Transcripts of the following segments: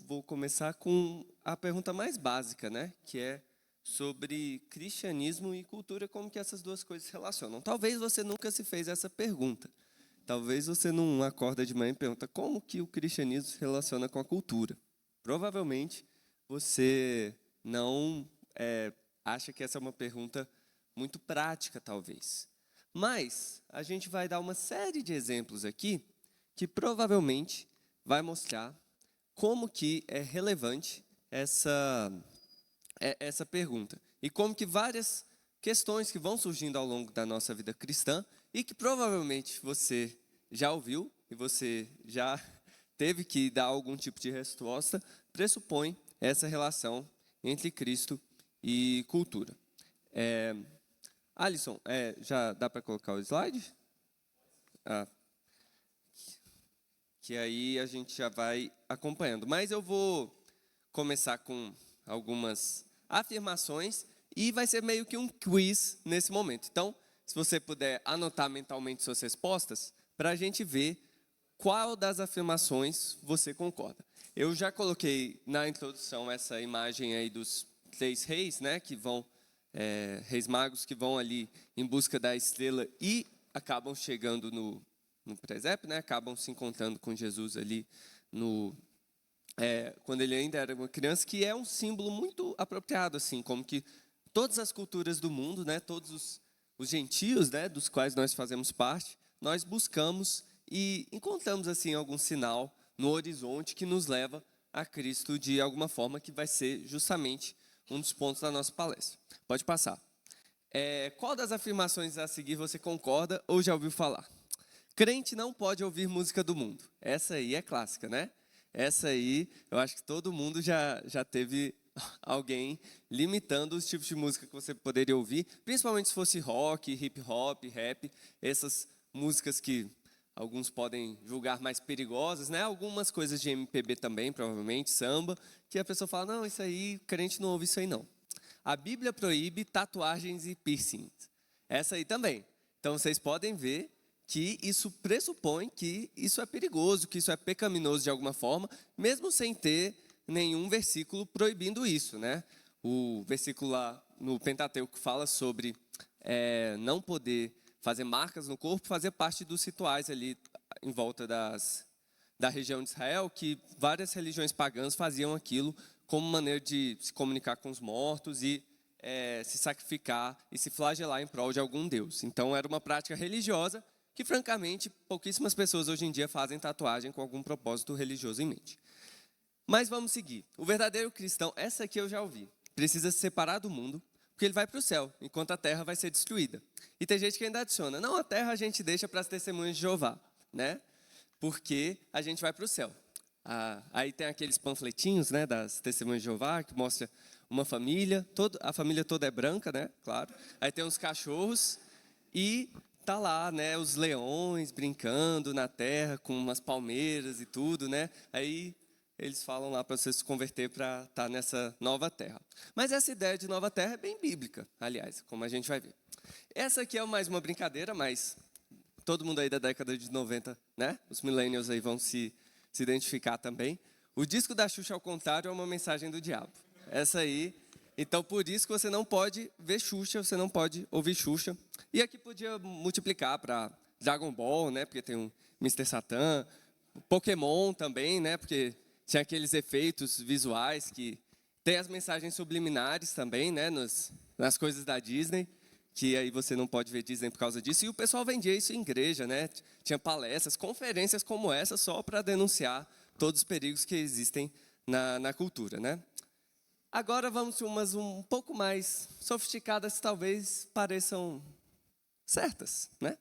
vou começar com a pergunta mais básica, né? Que é sobre cristianismo e cultura, como que essas duas coisas se relacionam. Talvez você nunca se fez essa pergunta. Talvez você não acorda de manhã e pergunta como que o cristianismo se relaciona com a cultura. Provavelmente você não acha que essa é uma pergunta muito prática, talvez. Mas a gente vai dar uma série de exemplos aqui que provavelmente vai mostrar como que é relevante essa pergunta. E como que várias questões que vão surgindo ao longo da nossa vida cristã e que provavelmente você já ouviu e você já teve que dar algum tipo de resposta, pressupõe essa relação entre Cristo e cultura. Alisson, já dá para colocar o slide? Que aí a gente já vai acompanhando. Mas eu vou começar com algumas afirmações e vai ser meio que um quiz nesse momento. Então, se você puder anotar mentalmente suas respostas, para a gente ver qual das afirmações você concorda. Eu já coloquei na introdução essa imagem aí dos 3 reis, né, que vão, reis magos que vão ali em busca da estrela e acabam chegando no presépio, né, acabam se encontrando com Jesus ali quando ele ainda era uma criança, que é um símbolo muito apropriado, assim, como que todas as culturas do mundo, né, todos os gentios, né, dos quais nós fazemos parte, nós buscamos e encontramos assim algum sinal no horizonte que nos leva a Cristo de alguma forma, que vai ser justamente um dos pontos da nossa palestra. Pode passar. Qual das afirmações a seguir você concorda ou já ouviu falar? Crente não pode ouvir música do mundo. Essa aí é clássica, né? Essa aí, eu acho que todo mundo já teve alguém limitando os tipos de música que você poderia ouvir, principalmente se fosse rock, hip hop, rap, essas músicas que alguns podem julgar mais perigosas, né? Algumas coisas de MPB também, provavelmente, samba, que a pessoa fala, não, isso aí, crente não ouve isso aí não. A Bíblia proíbe tatuagens e piercings. Essa aí também. Então, vocês podem ver que isso pressupõe que isso é perigoso, que isso é pecaminoso de alguma forma, mesmo sem ter nenhum versículo proibindo isso, né? O versículo lá no Pentateuco fala sobre não poder fazer marcas no corpo, fazer parte dos rituais ali em volta da região de Israel, que várias religiões pagãs faziam aquilo como maneira de se comunicar com os mortos e se sacrificar e se flagelar em prol de algum deus. Então era uma prática religiosa que, francamente, pouquíssimas pessoas hoje em dia fazem tatuagem com algum propósito religioso em mente. Mas vamos seguir. O verdadeiro cristão, essa aqui eu já ouvi, precisa se separar do mundo, porque ele vai para o céu, enquanto a terra vai ser destruída. E tem gente que ainda adiciona, não, a terra a gente deixa para as testemunhas de Jeová, né? Porque a gente vai para o céu. Aí tem aqueles panfletinhos, né, das testemunhas de Jeová, que mostra uma família, a família toda é branca, né, claro. Aí tem uns cachorros e tá lá, né, os leões brincando na terra com umas palmeiras e tudo, né? Aí eles falam lá para você se converter para estar nessa nova terra. Mas essa ideia de nova terra é bem bíblica, aliás, como a gente vai ver. Essa aqui é mais uma brincadeira, mas todo mundo aí da década de 90, né? Os millennials aí vão se identificar também. O disco da Xuxa, ao contrário, é uma mensagem do diabo. Essa aí. Então, por isso que você não pode ver Xuxa, você não pode ouvir Xuxa. E aqui podia multiplicar para Dragon Ball, né? Porque tem um Mr. Satan. Pokémon também, né? Porque tinha aqueles efeitos visuais que tem as mensagens subliminares também, né? Nas coisas da Disney, que aí você não pode ver Disney por causa disso. E o pessoal vendia isso em igreja, né? Tinha palestras, conferências como essa só para denunciar todos os perigos que existem na cultura, né? Agora vamos para umas um pouco mais sofisticadas, talvez pareçam certas, né?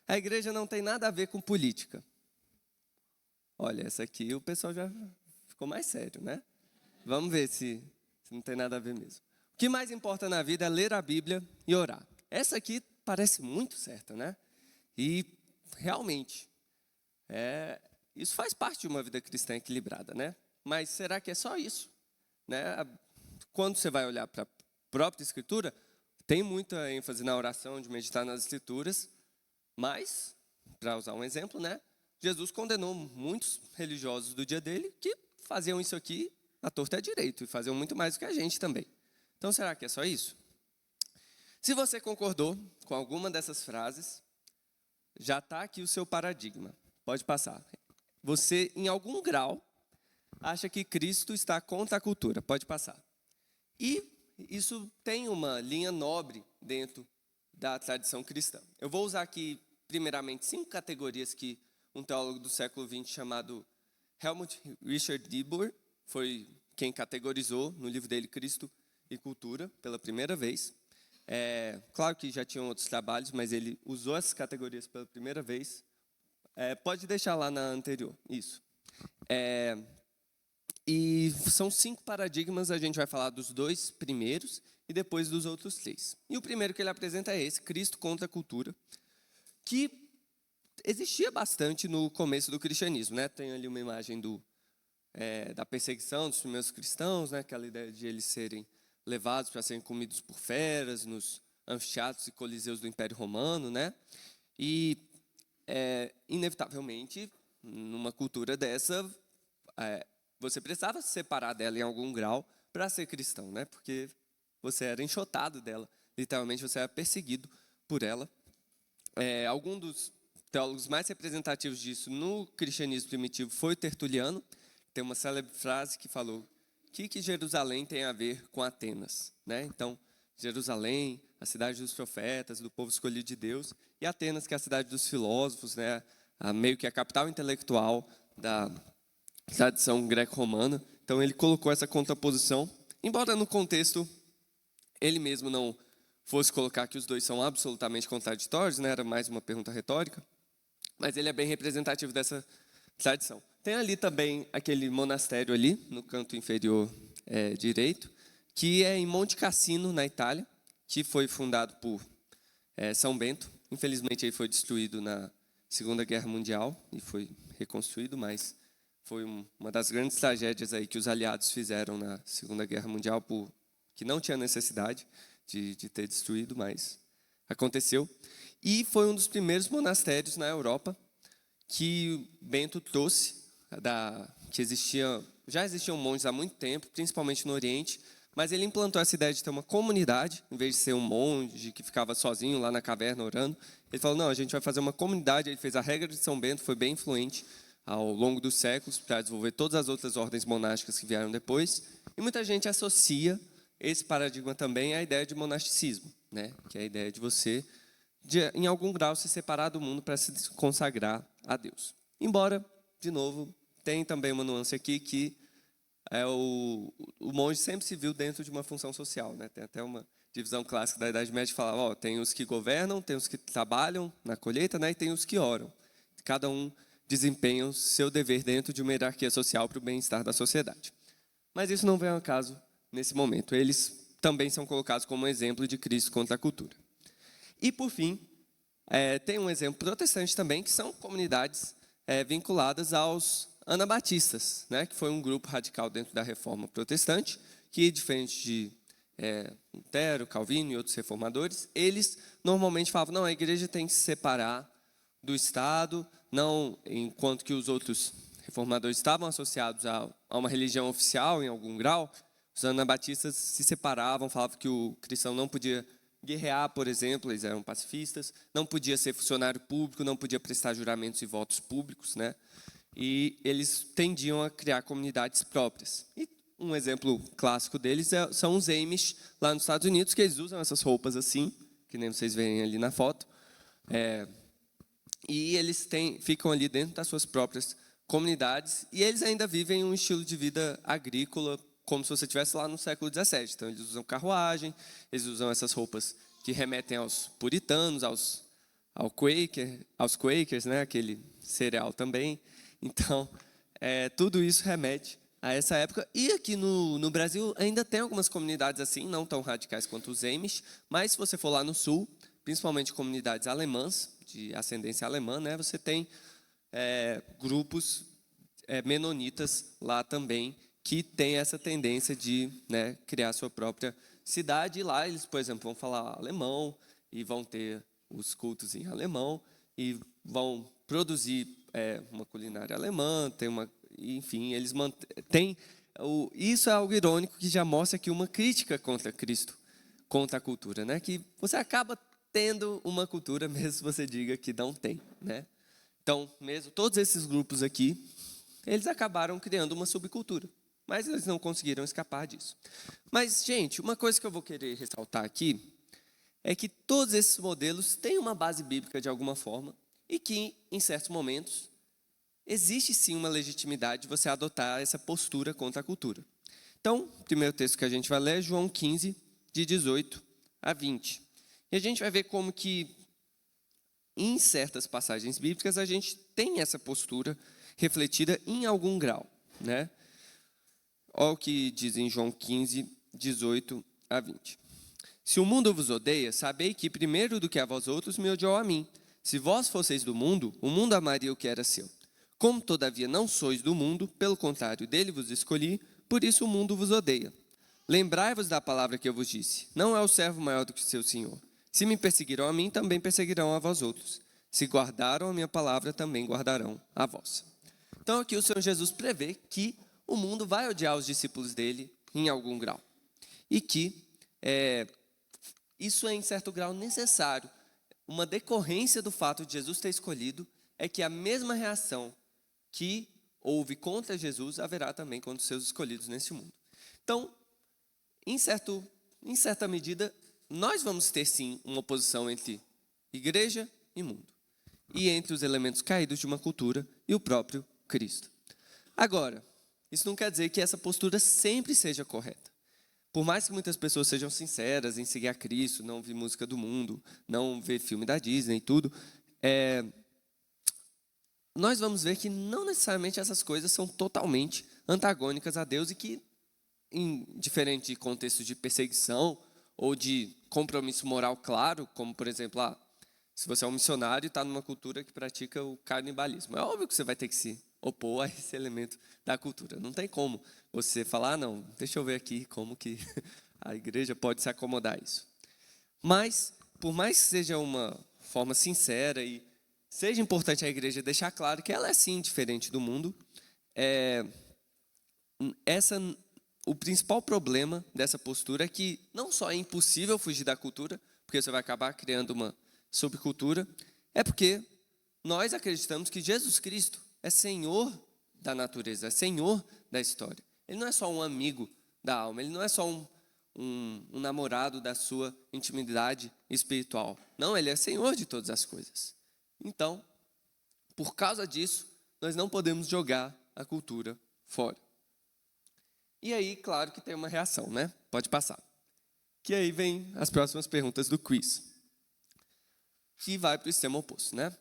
A igreja não tem nada a ver com política. Olha, essa aqui o pessoal já ficou mais sério, né? Vamos ver se não tem nada a ver mesmo. O que mais importa na vida é ler a Bíblia e orar. Essa aqui parece muito certa, né? E realmente, isso faz parte de uma vida cristã equilibrada, né? Mas será que é só isso? Né? Quando você vai olhar para a própria Escritura, tem muita ênfase na oração, de meditar nas Escrituras, mas, para usar um exemplo, né? Jesus condenou muitos religiosos do dia dele que faziam isso aqui à torta e à direito, e faziam muito mais do que a gente também. Então, será que é só isso? Se você concordou com alguma dessas frases, já está aqui o seu paradigma. Pode passar. Você, em algum grau, acha que Cristo está contra a cultura. Pode passar. E isso tem uma linha nobre dentro da tradição cristã. Eu vou usar aqui, primeiramente, 5 categorias que um teólogo do século XX chamado Helmut Richard Niebuhr foi quem categorizou no livro dele Cristo e Cultura pela primeira vez. Claro que já tinham outros trabalhos, mas ele usou essas categorias pela primeira vez. Pode deixar lá na anterior, isso. E são 5 paradigmas, a gente vai falar dos 2 primeiros e depois dos outros 3. E o primeiro que ele apresenta é esse, Cristo contra a cultura, que existia bastante no começo do cristianismo, né? Tem ali uma imagem da perseguição dos primeiros cristãos, né? Aquela ideia de eles serem levados para serem comidos por feras nos anfiteatros e coliseus do Império Romano, né? E, inevitavelmente, numa cultura dessa, você precisava se separar dela em algum grau para ser cristão, né? Porque você era enxotado dela, literalmente você era perseguido por ela. Algum dos teólogos mais representativos disso no cristianismo primitivo foi Tertuliano. Tem uma célebre frase que falou: o que Jerusalém tem a ver com Atenas? Né? Então, Jerusalém, a cidade dos profetas, do povo escolhido de Deus, e Atenas, que é a cidade dos filósofos, né? Meio que a capital intelectual da tradição greco-romana. Então, ele colocou essa contraposição, embora no contexto ele mesmo não fosse colocar que os dois são absolutamente contraditórios, né? Era mais uma pergunta retórica, mas ele é bem representativo dessa tradição. Tem ali também aquele monastério ali, no canto inferior direito, que é em Monte Cassino, na Itália, que foi fundado por São Bento. Infelizmente, ele foi destruído na Segunda Guerra Mundial e foi reconstruído, mas foi uma das grandes tragédias aí que os aliados fizeram na Segunda Guerra Mundial, que não tinha necessidade de ter destruído, mas aconteceu. E foi um dos primeiros monastérios na Europa que Bento trouxe, que já existiam monges há muito tempo, principalmente no Oriente, mas ele implantou essa ideia de ter uma comunidade, em vez de ser um monge que ficava sozinho lá na caverna orando. Ele falou, não, a gente vai fazer uma comunidade. Ele fez a regra de São Bento, foi bem influente ao longo dos séculos para desenvolver todas as outras ordens monásticas que vieram depois. E muita gente associa esse paradigma também à ideia de monasticismo, né? Que é a ideia de você, em algum grau, se separar do mundo para se consagrar a Deus. Embora, de novo, tem também uma nuance aqui que o monge sempre se viu dentro de uma função social, né? Tem até uma divisão clássica da Idade Média que fala, tem os que governam, tem os que trabalham na colheita, né? E tem os que oram. Cada um desempenha o seu dever dentro de uma hierarquia social para o bem-estar da sociedade. Mas isso não vem ao caso nesse momento. Eles também são colocados como um exemplo de Cristo contra a cultura. E, por fim, tem um exemplo protestante também, que são comunidades vinculadas aos anabatistas, né, que foi um grupo radical dentro da Reforma Protestante, que, diferente de Lutero, Calvino e outros reformadores, eles normalmente falavam, não, a igreja tem que se separar do Estado, não, enquanto que os outros reformadores estavam associados a uma religião oficial em algum grau, os anabatistas se separavam, falavam que o cristão não podia guerrear, por exemplo, eles eram pacifistas, não podia ser funcionário público, não podia prestar juramentos e votos públicos, né? E eles tendiam a criar comunidades próprias. E um exemplo clássico deles são os Amish, lá nos Estados Unidos, que eles usam essas roupas assim, que nem vocês veem ali na foto, e eles ficam ali dentro das suas próprias comunidades, e eles ainda vivem um estilo de vida agrícola, como se você estivesse lá no século XVII. Então, eles usam carruagem, eles usam essas roupas que remetem aos puritanos, aos Quakers, né? Aquele cereal também. Então, tudo isso remete a essa época. E aqui no Brasil ainda tem algumas comunidades assim, não tão radicais quanto os Amish, mas se você for lá no sul, principalmente comunidades alemãs, de ascendência alemã, né? Você tem grupos menonitas lá também, que tem essa tendência de, né, criar sua própria cidade. E lá eles, por exemplo, vão falar alemão e vão ter os cultos em alemão e vão produzir uma culinária alemã, tem uma enfim, eles têm... Isso é algo irônico que já mostra aqui uma crítica contra Cristo, contra a cultura, né? Que você acaba tendo uma cultura mesmo se você diga que não tem, né? Então, mesmo todos esses grupos aqui, eles acabaram criando uma subcultura, mas eles não conseguiram escapar disso. Mas, gente, uma coisa que eu vou querer ressaltar aqui é que todos esses modelos têm uma base bíblica de alguma forma e que, em certos momentos, existe sim uma legitimidade de você adotar essa postura contra a cultura. Então, o primeiro texto que a gente vai ler é João 15, de 18 a 20. E a gente vai ver como que, em certas passagens bíblicas, a gente tem essa postura refletida em algum grau, né? Olha o que diz em João 15, 18 a 20. Se o mundo vos odeia, sabei que primeiro do que a vós outros me odiou a mim. Se vós fosseis do mundo, o mundo amaria o que era seu. Como todavia não sois do mundo, pelo contrário, dele vos escolhi, por isso o mundo vos odeia. Lembrai-vos da palavra que eu vos disse, não é o servo maior do que seu senhor. Se me perseguiram a mim, também perseguirão a vós outros. Se guardaram a minha palavra, também guardarão a vossa. Então aqui o Senhor Jesus prevê que o mundo vai odiar os discípulos dele em algum grau. E que isso é, em certo grau, necessário. Uma decorrência do fato de Jesus ter escolhido é que a mesma reação que houve contra Jesus haverá também contra os seus escolhidos neste mundo. Então, em certa medida, nós vamos ter sim uma oposição entre igreja e mundo. E entre os elementos caídos de uma cultura e o próprio Cristo. Agora, isso não quer dizer que essa postura sempre seja correta. Por mais que muitas pessoas sejam sinceras em seguir a Cristo, não ouvir música do mundo, não ver filme da Disney e tudo, nós vamos ver que não necessariamente essas coisas são totalmente antagônicas a Deus e que, em diferente contexto de perseguição ou de compromisso moral claro, como, por exemplo, se você é um missionário e está numa cultura que pratica o canibalismo, é óbvio que você vai ter que se opor a esse elemento da cultura. Não tem como você falar, não, deixa eu ver aqui como que a igreja pode se acomodar a isso. Mas, por mais que seja uma forma sincera e seja importante a igreja deixar claro que ela é sim diferente do mundo, o principal problema dessa postura é que não só é impossível fugir da cultura, porque você vai acabar criando uma subcultura, é porque nós acreditamos que Jesus Cristo é Senhor da natureza, é Senhor da história. Ele não é só um amigo da alma, ele não é só um namorado da sua intimidade espiritual. Não, ele é Senhor de todas as coisas. Então, por causa disso, nós não podemos jogar a cultura fora. E aí, claro que tem uma reação, né? Pode passar. Que aí vem as próximas perguntas do quiz. Que vai para o extremo oposto, né?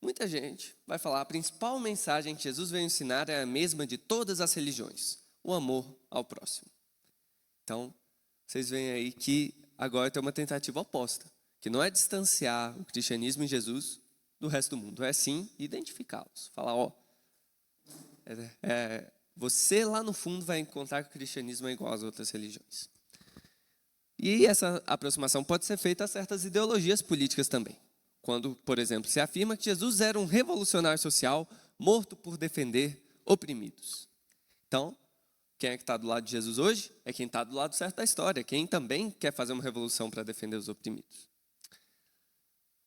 Muita gente vai falar, a principal mensagem que Jesus veio ensinar é a mesma de todas as religiões, o amor ao próximo. Então, vocês veem aí que agora tem uma tentativa oposta, que não é distanciar o cristianismo e Jesus do resto do mundo, é sim identificá-los. Falar, você lá no fundo vai encontrar que o cristianismo é igual às outras religiões. E essa aproximação pode ser feita a certas ideologias políticas também. Quando, por exemplo, se afirma que Jesus era um revolucionário social morto por defender oprimidos. Então, quem é que está do lado de Jesus hoje? É quem está do lado certo da história, quem também quer fazer uma revolução para defender os oprimidos.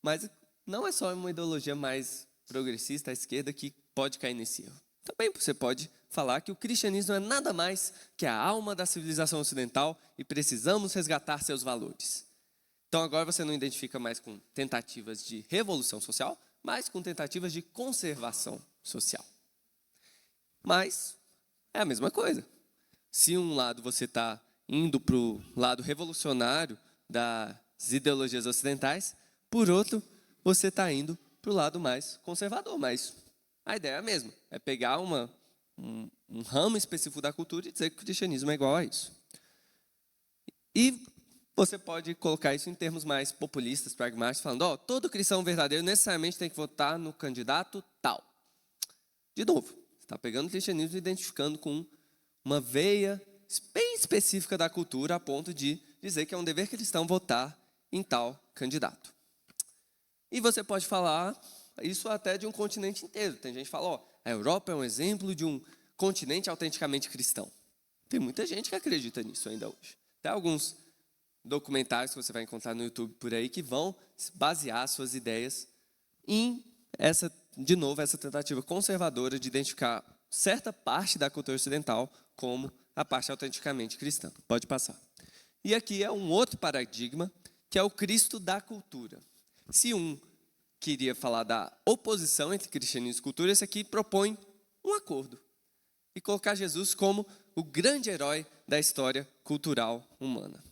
Mas não é só uma ideologia mais progressista à esquerda que pode cair nesse erro. Também você pode falar que o cristianismo é nada mais que a alma da civilização ocidental e precisamos resgatar seus valores. Então agora você não identifica mais com tentativas de revolução social, mas com tentativas de conservação social. Mas é a mesma coisa. Se um lado você está indo para o lado revolucionário das ideologias ocidentais, por outro, você está indo para o lado mais conservador. Mas a ideia é a mesma, é pegar um ramo específico da cultura e dizer que o cristianismo é igual a isso. E você pode colocar isso em termos mais populistas, pragmáticos, falando, todo cristão verdadeiro necessariamente tem que votar no candidato tal. De novo, você está pegando o cristianismo e identificando com uma veia bem específica da cultura, a ponto de dizer que é um dever cristão votar em tal candidato. E você pode falar isso até de um continente inteiro. Tem gente que fala, a Europa é um exemplo de um continente autenticamente cristão. Tem muita gente que acredita nisso ainda hoje. Tem alguns documentários que você vai encontrar no YouTube por aí que vão basear suas ideias em essa tentativa conservadora de identificar certa parte da cultura ocidental como a parte autenticamente cristã. Pode passar. E aqui é um outro paradigma, que é o Cristo da cultura. Se um queria falar da oposição entre cristianismo e cultura, esse aqui propõe um acordo e colocar Jesus como o grande herói da história cultural humana.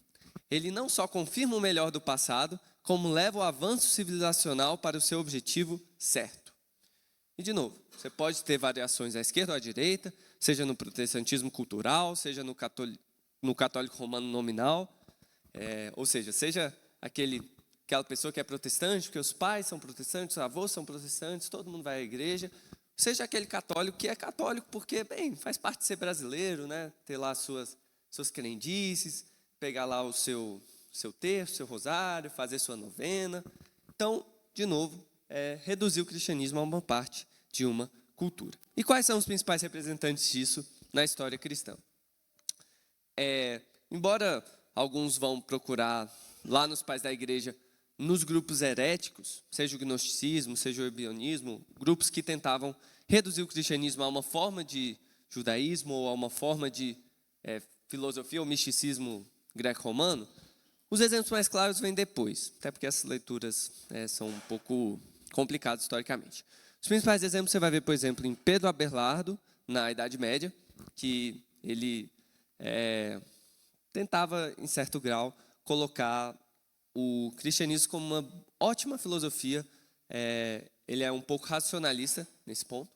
Ele não só confirma o melhor do passado, como leva o avanço civilizacional para o seu objetivo certo. E, de novo, você pode ter variações à esquerda ou à direita, seja no protestantismo cultural, seja no católico romano nominal, ou seja aquela pessoa que é protestante, porque os pais são protestantes, os avós são protestantes, todo mundo vai à igreja, seja aquele católico que é católico porque, bem, faz parte de ser brasileiro, né? Ter lá suas crendices, pegar lá o seu terço, seu rosário, fazer sua novena. Então, de novo, reduzir o cristianismo a uma parte de uma cultura. E quais são os principais representantes disso na história cristã? Embora alguns vão procurar lá nos pais da igreja, nos grupos heréticos, seja o gnosticismo, seja o ebionismo, grupos que tentavam reduzir o cristianismo a uma forma de judaísmo ou a uma forma de filosofia ou misticismo greco-romano, os exemplos mais claros vêm depois, até porque essas leituras são um pouco complicadas historicamente. Os principais exemplos você vai ver, por exemplo, em Pedro Abelardo, na Idade Média, que ele tentava, em certo grau, colocar o cristianismo como uma ótima filosofia. Ele é um pouco racionalista nesse ponto.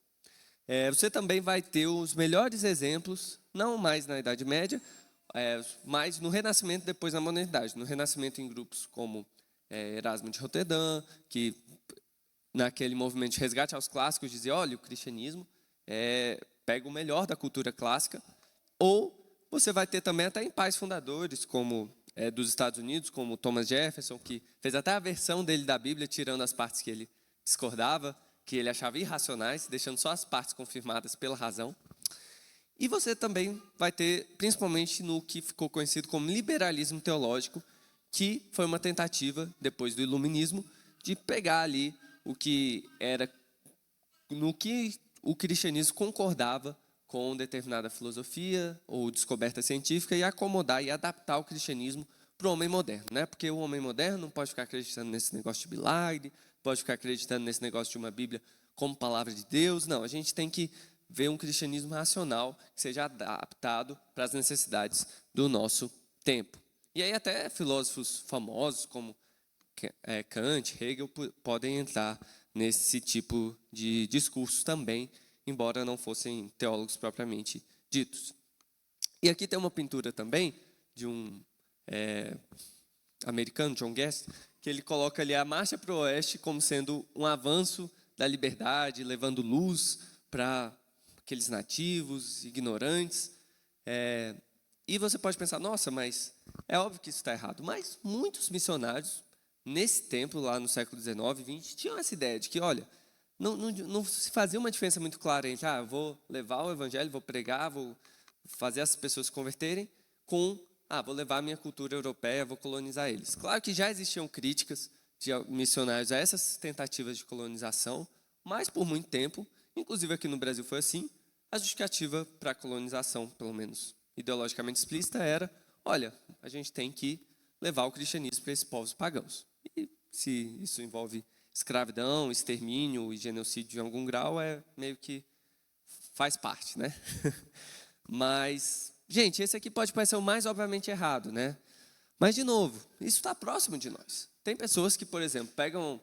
Você também vai ter os melhores exemplos, não mais na Idade Média, mas no Renascimento, depois na Modernidade. No Renascimento, em grupos como Erasmo de Roterdã, que naquele movimento de resgate aos clássicos dizia, olha, o cristianismo pega o melhor da cultura clássica. Ou você vai ter também até em pais fundadores, como dos Estados Unidos, como Thomas Jefferson, que fez até a versão dele da Bíblia, tirando as partes que ele discordava, que ele achava irracionais, deixando só as partes confirmadas pela razão. E você também vai ter, principalmente no que ficou conhecido como liberalismo teológico, que foi uma tentativa, depois do iluminismo, de pegar ali o que era, no que o cristianismo concordava com determinada filosofia ou descoberta científica e acomodar e adaptar o cristianismo para o homem moderno, né? Porque o homem moderno não pode ficar acreditando nesse negócio de milagre, pode ficar acreditando nesse negócio de uma Bíblia como palavra de Deus. Não, a gente tem que ver um cristianismo racional que seja adaptado para as necessidades do nosso tempo. E aí até filósofos famosos como Kant, Hegel podem entrar nesse tipo de discurso também, embora não fossem teólogos propriamente ditos. E aqui tem uma pintura também de um americano, John Guest, que ele coloca ali a marcha para o oeste como sendo um avanço da liberdade, levando luz para aqueles nativos, ignorantes. E você pode pensar, nossa, mas é óbvio que isso está errado. Mas muitos missionários, nesse tempo, lá no século XIX, XX, tinham essa ideia de que, olha, não se fazia uma diferença muito clara entre, eu vou levar o evangelho, vou pregar, vou fazer as pessoas se converterem, com, vou levar a minha cultura europeia, vou colonizar eles. Claro que já existiam críticas de missionários a essas tentativas de colonização, mas por muito tempo, inclusive aqui no Brasil foi assim, a justificativa para a colonização, pelo menos ideologicamente explícita, era, olha, a gente tem que levar o cristianismo para esses povos pagãos. E se isso envolve escravidão, extermínio e genocídio em algum grau, meio que faz parte, né? Mas, gente, esse aqui pode parecer o mais obviamente errado, né? Mas, de novo, isso está próximo de nós. Tem pessoas que, por exemplo, pegam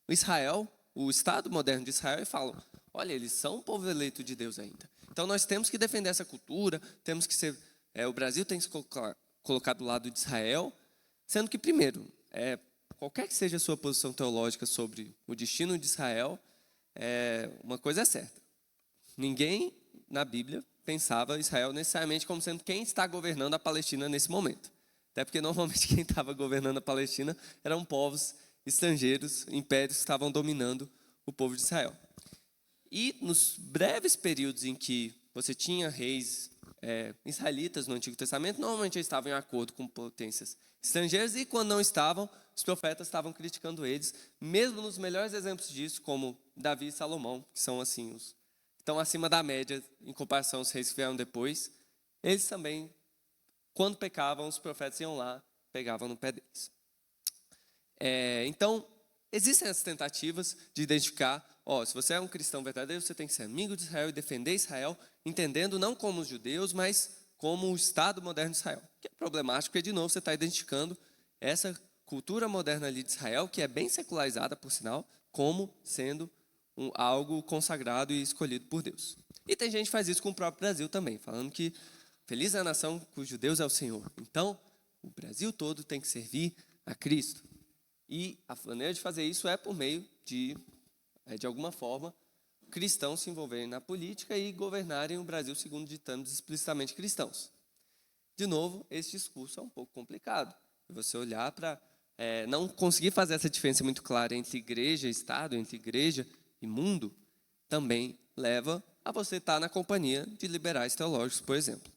Israel, o Estado moderno de Israel, e falam, olha, eles são um povo eleito de Deus ainda. Então, nós temos que defender essa cultura, temos que ser... o Brasil tem que se colocar do lado de Israel, sendo que, primeiro, qualquer que seja a sua posição teológica sobre o destino de Israel, uma coisa é certa. Ninguém, na Bíblia, pensava Israel necessariamente como sendo quem está governando a Palestina nesse momento. Até porque, normalmente, quem estava governando a Palestina eram povos estrangeiros, impérios que estavam dominando o povo de Israel. E nos breves períodos em que você tinha reis israelitas no Antigo Testamento, normalmente eles estavam em acordo com potências estrangeiras, e quando não estavam, os profetas estavam criticando eles, mesmo nos melhores exemplos disso, como Davi e Salomão, que são assim, estão acima da média em comparação aos reis que vieram depois. Eles também, quando pecavam, os profetas iam lá, pegavam no pé deles. Então, existem essas tentativas de identificar, se você é um cristão verdadeiro, você tem que ser amigo de Israel e defender Israel, entendendo não como os judeus, mas como o Estado moderno de Israel. Que é problemático, porque, de novo, você está identificando essa cultura moderna ali de Israel, que é bem secularizada, por sinal, como sendo algo consagrado e escolhido por Deus. E tem gente que faz isso com o próprio Brasil também, falando que feliz é a nação cujo Deus é o Senhor. Então, o Brasil todo tem que servir a Cristo. E a maneira de fazer isso é por meio de alguma forma, cristãos se envolverem na política e governarem o Brasil segundo ditames explicitamente cristãos. De novo, esse discurso é um pouco complicado. Você olhar para não conseguir fazer essa diferença muito clara entre igreja e Estado, entre igreja e mundo, também leva a você estar na companhia de liberais teológicos, por exemplo.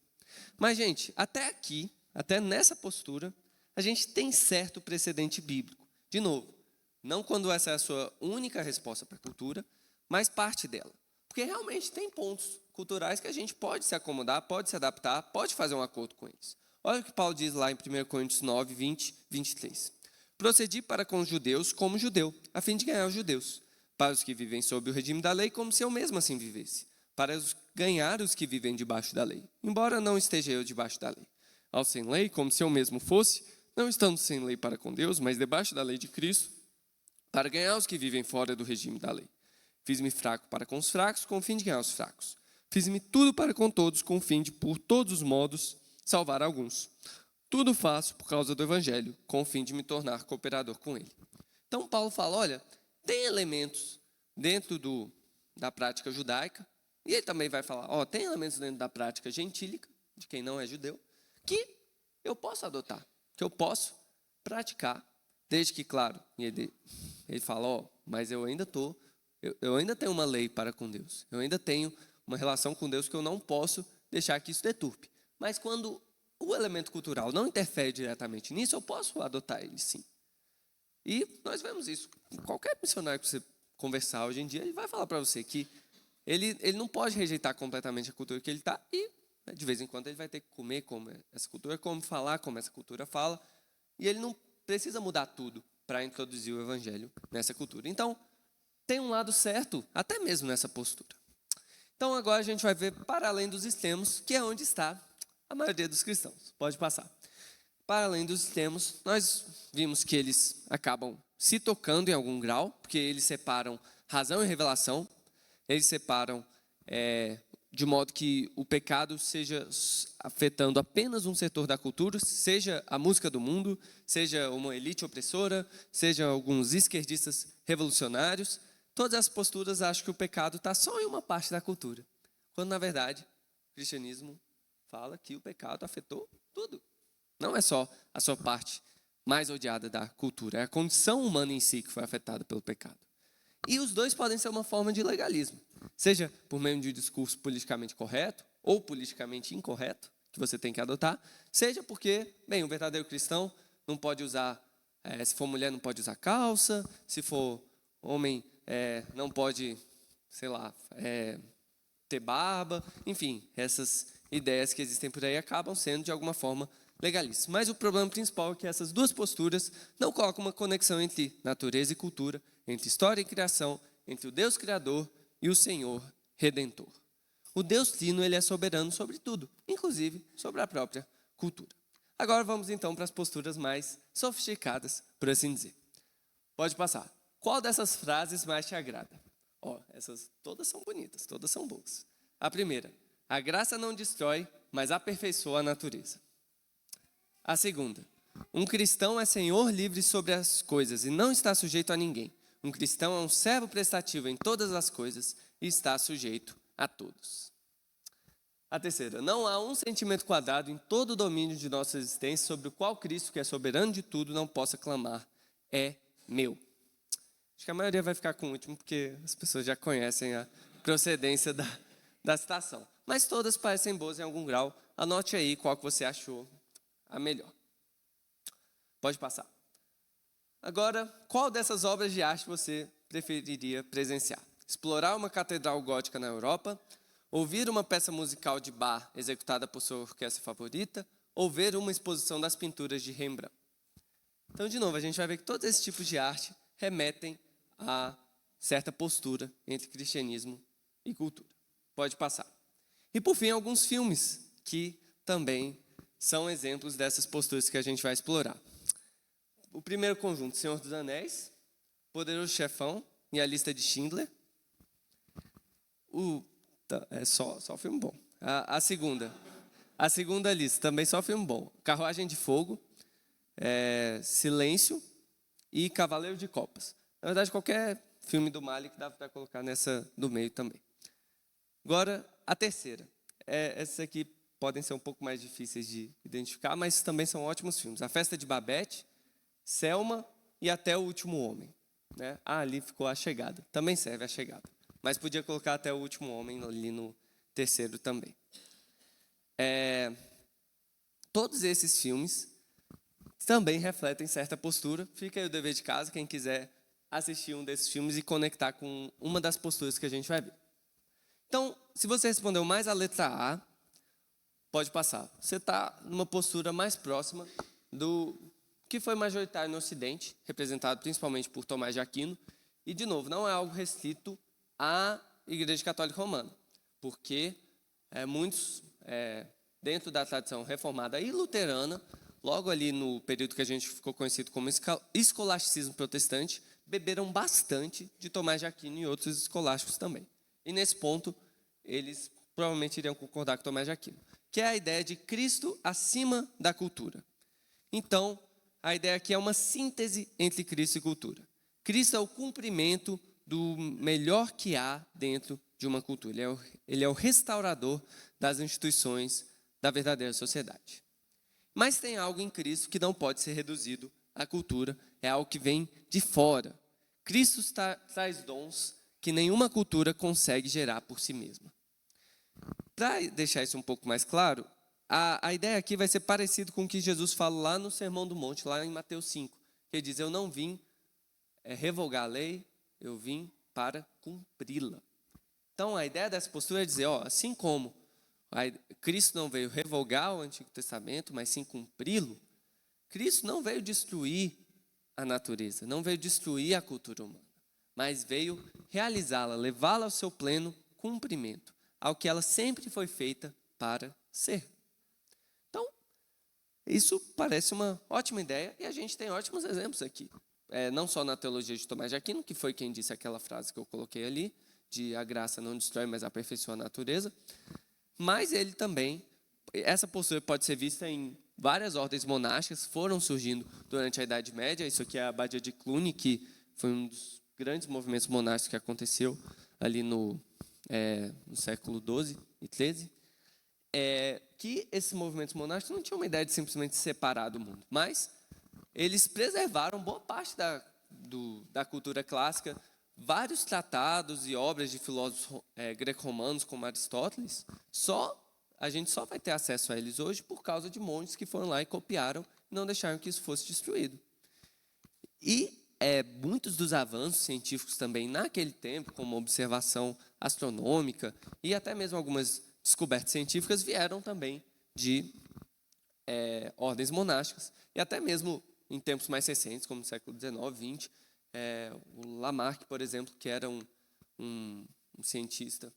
Mas, gente, até aqui, até nessa postura, a gente tem certo precedente bíblico. De novo, não quando essa é a sua única resposta para a cultura, mas parte dela. Porque realmente tem pontos culturais que a gente pode se acomodar, pode se adaptar, pode fazer um acordo com eles. Olha o que Paulo diz lá em 1 Coríntios 9, 20, 23. Procedi para com os judeus como judeu, a fim de ganhar os judeus. Para os que vivem sob o regime da lei, como se eu mesmo assim vivesse. Para ganhar os que vivem debaixo da lei, embora não esteja eu debaixo da lei. Ao sem lei, como se eu mesmo fosse, não estando sem lei para com Deus, mas debaixo da lei de Cristo, para ganhar os que vivem fora do regime da lei. Fiz-me fraco para com os fracos, com o fim de ganhar os fracos. Fiz-me tudo para com todos, com o fim de, por todos os modos, salvar alguns. Tudo faço por causa do Evangelho, com o fim de me tornar cooperador com ele. Então, Paulo fala, olha, tem elementos dentro da prática judaica, e ele também vai falar, tem elementos dentro da prática gentílica, de quem não é judeu, que eu posso adotar, que eu posso praticar, desde que, claro, ele fala, mas eu ainda tenho uma lei para com Deus, eu ainda tenho uma relação com Deus que eu não posso deixar que isso deturpe. Mas quando o elemento cultural não interfere diretamente nisso, eu posso adotar ele sim. E nós vemos isso. Qualquer missionário que você conversar hoje em dia, ele vai falar para você que ele não pode rejeitar completamente a cultura que ele está e, de vez em quando, ele vai ter que comer como essa cultura, como falar como essa cultura fala, e ele não precisa mudar tudo para introduzir o evangelho nessa cultura. Então, tem um lado certo, até mesmo nessa postura. Então, agora a gente vai ver para além dos extremos, que é onde está a maioria dos cristãos. Pode passar. Para além dos extremos, nós vimos que eles acabam se tocando em algum grau, porque eles separam razão e revelação, eles separam de modo que o pecado seja afetando apenas um setor da cultura, seja a música do mundo, seja uma elite opressora, seja alguns esquerdistas revolucionários. Todas as posturas acham que o pecado está só em uma parte da cultura, quando, na verdade, o cristianismo fala que o pecado afetou tudo. Não é só a sua parte mais odiada da cultura, é a condição humana em si que foi afetada pelo pecado. E os dois podem ser uma forma de legalismo, seja por meio de um discurso politicamente correto ou politicamente incorreto, que você tem que adotar, seja porque, o verdadeiro cristão não pode usar, se for mulher não pode usar calça, se for homem não pode, ter barba, enfim, essas ideias que existem por aí acabam sendo de alguma forma legalistas. Mas o problema principal é que essas duas posturas não colocam uma conexão entre natureza e cultura, entre história e criação, entre o Deus Criador e o Senhor Redentor. O Deus Trino, ele é soberano sobre tudo, inclusive sobre a própria cultura. Agora vamos então para as posturas mais sofisticadas, por assim dizer. Pode passar. Qual dessas frases mais te agrada? Essas todas são bonitas, todas são boas. A primeira, a graça não destrói, mas aperfeiçoa a natureza. A segunda, um cristão é senhor livre sobre as coisas e não está sujeito a ninguém. Um cristão é um servo prestativo em todas as coisas e está sujeito a todos. A terceira, não há um sentimento quadrado em todo o domínio de nossa existência sobre o qual Cristo, que é soberano de tudo, não possa clamar, é meu. Acho que a maioria vai ficar com o último, porque as pessoas já conhecem a procedência da citação. mas todas parecem boas em algum grau. Anote aí qual que você achou a melhor. Pode passar. Agora, qual dessas obras de arte você preferiria presenciar? Explorar uma catedral gótica na Europa, ouvir uma peça musical de Bach executada por sua orquestra favorita, ou ver uma exposição das pinturas de Rembrandt? Então, de novo, a gente vai ver que todos esses tipos de arte remetem a certa postura entre cristianismo e cultura. Pode passar. E, por fim, alguns filmes que também são exemplos dessas posturas que a gente vai explorar. O primeiro conjunto, Senhor dos Anéis, Poderoso Chefão e A Lista de Schindler. É só filme bom. A segunda lista, também só filme bom. Carruagem de Fogo, Silêncio e Cavaleiro de Copas. Na verdade, qualquer filme do Malick dá para colocar nessa do meio também. Agora, a terceira. Essas aqui podem ser um pouco mais difíceis de identificar, mas também são ótimos filmes. A Festa de Babette, Selma e Até o Último Homem. Né? Ali ficou A Chegada. Também serve A Chegada. Mas podia colocar Até o Último Homem ali no terceiro também. Todos esses filmes também refletem certa postura. Fica aí o dever de casa, quem quiser assistir um desses filmes e conectar com uma das posturas que a gente vai ver. Então, se você respondeu mais a letra A, pode passar. Você está numa postura mais próxima do que foi majoritário no Ocidente, representado principalmente por Tomás de Aquino. E, de novo, não é algo restrito à Igreja Católica Romana, porque muitos, dentro da tradição reformada e luterana, logo ali no período que a gente ficou conhecido como escolasticismo protestante, beberam bastante de Tomás de Aquino e outros escolásticos também. E nesse ponto, eles provavelmente iriam concordar com Tomás de Aquino, que é a ideia de Cristo acima da cultura. Então, a ideia aqui é uma síntese entre Cristo e cultura. Cristo é o cumprimento do melhor que há dentro de uma cultura. Ele é o restaurador das instituições da verdadeira sociedade. Mas tem algo em Cristo que não pode ser reduzido à cultura, é algo que vem de fora. Cristo traz dons que nenhuma cultura consegue gerar por si mesma. Para deixar isso um pouco mais claro, a ideia aqui vai ser parecida com o que Jesus fala lá no Sermão do Monte, lá em Mateus 5, que ele diz, eu não vim revogar a lei, eu vim para cumpri-la. Então, a ideia dessa postura é dizer, assim como Cristo não veio revogar o Antigo Testamento, mas sim cumpri-lo, Cristo não veio destruir a natureza, não veio destruir a cultura humana, mas veio realizá-la, levá-la ao seu pleno cumprimento, ao que ela sempre foi feita para ser. Então, isso parece uma ótima ideia e a gente tem ótimos exemplos aqui. Não só na teologia de Tomás de Aquino, que foi quem disse aquela frase que eu coloquei ali, de a graça não destrói, mas aperfeiçoa a natureza, mas ele também, essa postura pode ser vista em várias ordens monásticas, foram surgindo durante a Idade Média. Isso aqui é a Abadia de Cluny, que foi um dos grandes movimentos monásticos que aconteceu ali no século XII e XIII, que esses movimentos monásticos não tinham uma ideia de simplesmente separar do mundo, mas eles preservaram boa parte da cultura clássica. Vários tratados e obras de filósofos greco-romanos, como Aristóteles, a gente só vai ter acesso a eles hoje por causa de monges que foram lá e copiaram e não deixaram que isso fosse destruído. E muitos dos avanços científicos também naquele tempo, como observação astronômica e até mesmo algumas descobertas científicas, vieram também de ordens monásticas. E até mesmo em tempos mais recentes, como no século XIX, XX, o Lamarck, por exemplo, que era um cientista,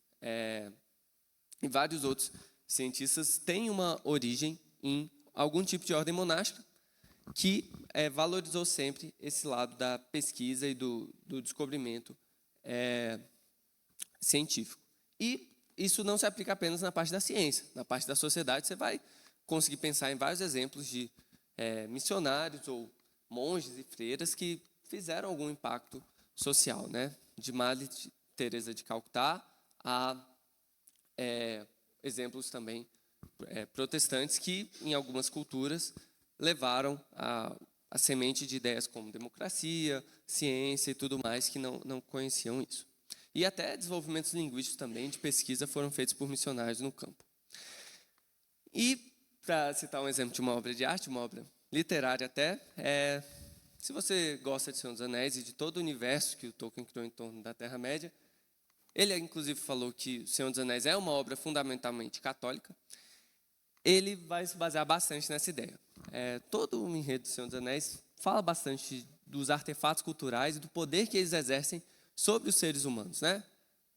e vários outros cientistas têm uma origem em algum tipo de ordem monástica que valorizou sempre esse lado da pesquisa e do descobrimento científico. E isso não se aplica apenas na parte da ciência. Na parte da sociedade, você vai conseguir pensar em vários exemplos de missionários ou monges e freiras que fizeram algum impacto social, né? De Madre Teresa de Calcutá a exemplos também protestantes que, em algumas culturas, levaram a semente de ideias como democracia, ciência e tudo mais que não conheciam isso. E até desenvolvimentos linguísticos também, de pesquisa, foram feitos por missionários no campo. E, para citar um exemplo de uma obra de arte, uma obra literária até, se você gosta de Senhor dos Anéis e de todo o universo que o Tolkien criou em torno da Terra-média, ele inclusive falou que o Senhor dos Anéis é uma obra fundamentalmente católica, ele vai se basear bastante nessa ideia. Todo o enredo do Senhor dos Anéis fala bastante dos artefatos culturais e do poder que eles exercem sobre os seres humanos, né?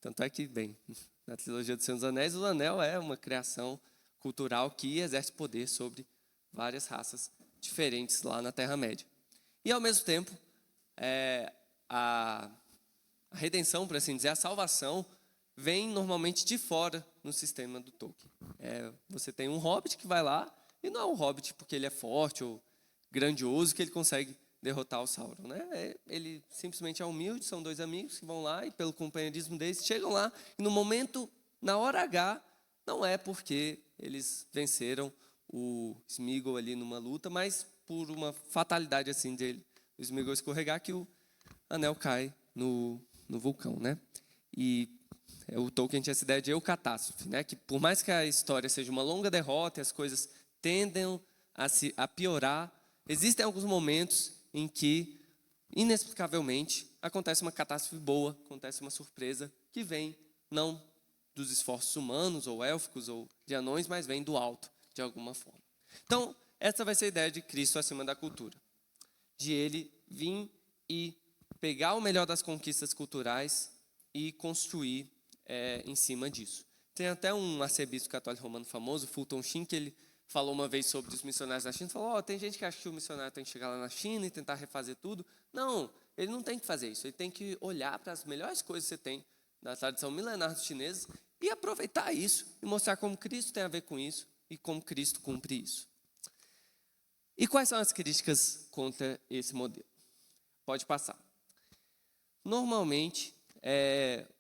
Tanto é que, bem, na trilogia do Senhor dos Anéis, o anel é uma criação cultural que exerce poder sobre várias raças diferentes lá na Terra-média. E, ao mesmo tempo, a redenção, por assim dizer, a salvação, vem normalmente de fora no sistema do Tolkien. Você tem um hobbit que vai lá, e não é um hobbit porque ele é forte ou grandioso que ele consegue derrotar o Sauron, né? Ele simplesmente é humilde, são dois amigos que vão lá e pelo companheirismo deles, chegam lá e no momento, na hora H, não é porque eles venceram o Sméagol ali numa luta, mas por uma fatalidade assim dele, o Sméagol escorregar, que o anel cai no vulcão, né? E o Tolkien tinha essa ideia de eucatástrofe, né? Que por mais que a história seja uma longa derrota e as coisas tendem a piorar, existem alguns momentos em que, inexplicavelmente, acontece uma catástrofe boa, acontece uma surpresa que vem não dos esforços humanos ou élficos ou de anões, mas vem do alto, de alguma forma. Então, essa vai ser a ideia de Cristo acima da cultura. De ele vir e pegar o melhor das conquistas culturais e construir em cima disso. Tem até um arcebispo católico romano famoso, Fulton Sheen, que ele falou uma vez sobre os missionários na China, falou, tem gente que acha que o missionário tem que chegar lá na China e tentar refazer tudo. Não, ele não tem que fazer isso, ele tem que olhar para as melhores coisas que você tem da tradição milenar dos chineses e aproveitar isso e mostrar como Cristo tem a ver com isso e como Cristo cumpre isso. E quais são as críticas contra esse modelo? Pode passar. Normalmente,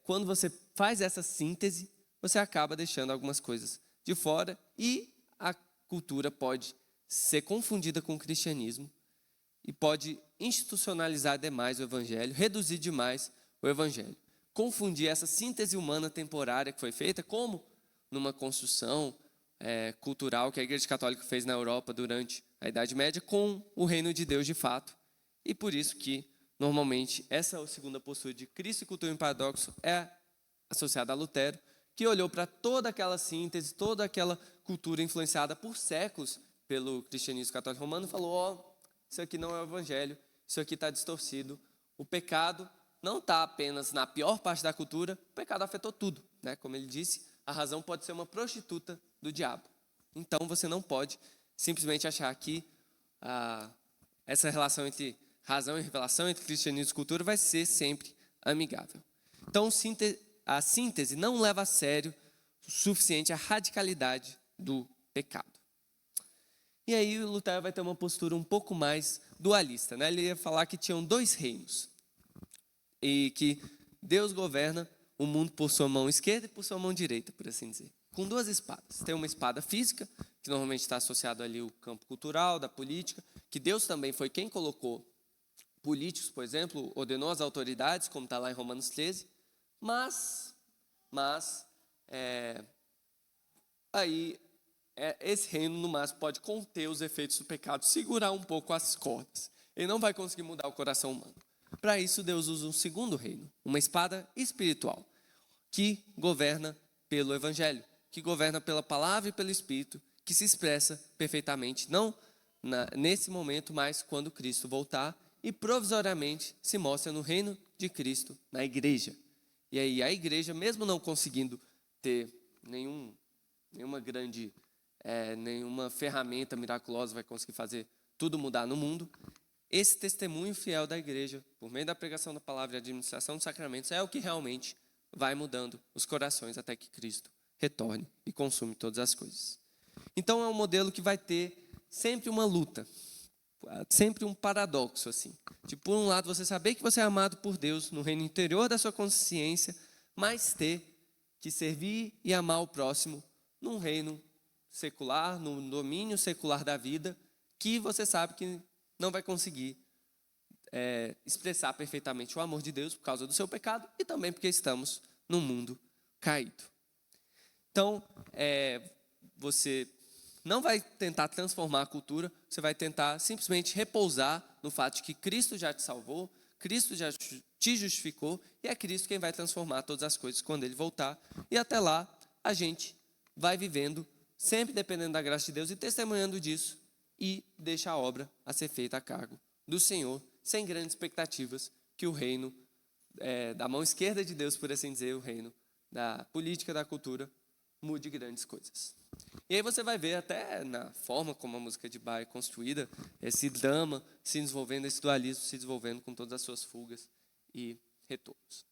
quando você faz essa síntese, você acaba deixando algumas coisas de fora e a cultura pode ser confundida com o cristianismo e pode institucionalizar demais o evangelho, reduzir demais o evangelho. Confundir essa síntese humana temporária que foi feita, como numa construção cultural que a Igreja Católica fez na Europa durante a Idade Média, com o reino de Deus de fato. E por isso que, normalmente, essa segunda postura de Cristo e cultura em paradoxo é associada a Lutero, que olhou para toda aquela síntese, toda aquela cultura influenciada por séculos pelo cristianismo católico romano e falou, isso aqui não é o evangelho, isso aqui está distorcido. O pecado não está apenas na pior parte da cultura, o pecado afetou tudo, né? Como ele disse, a razão pode ser uma prostituta do diabo. Então você não pode simplesmente achar que essa relação entre razão e revelação, entre cristianismo e cultura, vai ser sempre amigável. Então a síntese não leva a sério o suficiente a radicalidade do pecado. E aí o Lutero vai ter uma postura um pouco mais dualista, né? Ele ia falar que tinham dois reinos e que Deus governa o mundo por sua mão esquerda e por sua mão direita, por assim dizer, com duas espadas. Tem uma espada física, que normalmente está associado ali ao campo cultural, da política, que Deus também foi quem colocou políticos, por exemplo, ordenou as autoridades, como está lá em Romanos 13, mas esse reino, no máximo, pode conter os efeitos do pecado, segurar um pouco as cordas. Ele não vai conseguir mudar o coração humano. Para isso, Deus usa um segundo reino, uma espada espiritual, que governa pelo Evangelho, que governa pela palavra e pelo Espírito, que se expressa perfeitamente, não nesse momento, mas quando Cristo voltar, e provisoriamente se mostra no reino de Cristo, na igreja. E aí a igreja, mesmo não conseguindo ter nenhuma ferramenta miraculosa vai conseguir fazer tudo mudar no mundo, esse testemunho fiel da igreja, por meio da pregação da palavra e administração dos sacramentos, é o que realmente vai mudando os corações até que Cristo retorne e consume todas as coisas. Então é um modelo que vai ter sempre uma luta, sempre um paradoxo assim. De por um lado você saber que você é amado por Deus no reino interior da sua consciência, mas ter que servir e amar o próximo num reino secular, no domínio secular da vida, que você sabe que não vai conseguir expressar perfeitamente o amor de Deus por causa do seu pecado e também porque estamos num mundo caído. Então, você não vai tentar transformar a cultura, você vai tentar simplesmente repousar no fato de que Cristo já te salvou, Cristo já te justificou e é Cristo quem vai transformar todas as coisas quando Ele voltar. E até lá, a gente vai vivendo, sempre dependendo da graça de Deus e testemunhando disso e deixa a obra a ser feita a cargo do Senhor, sem grandes expectativas que o reino da mão esquerda de Deus, por assim dizer, o reino da política, da cultura, mude grandes coisas. E aí você vai ver até na forma como a música de Bach é construída, esse drama se desenvolvendo, esse dualismo se desenvolvendo com todas as suas fugas e retornos.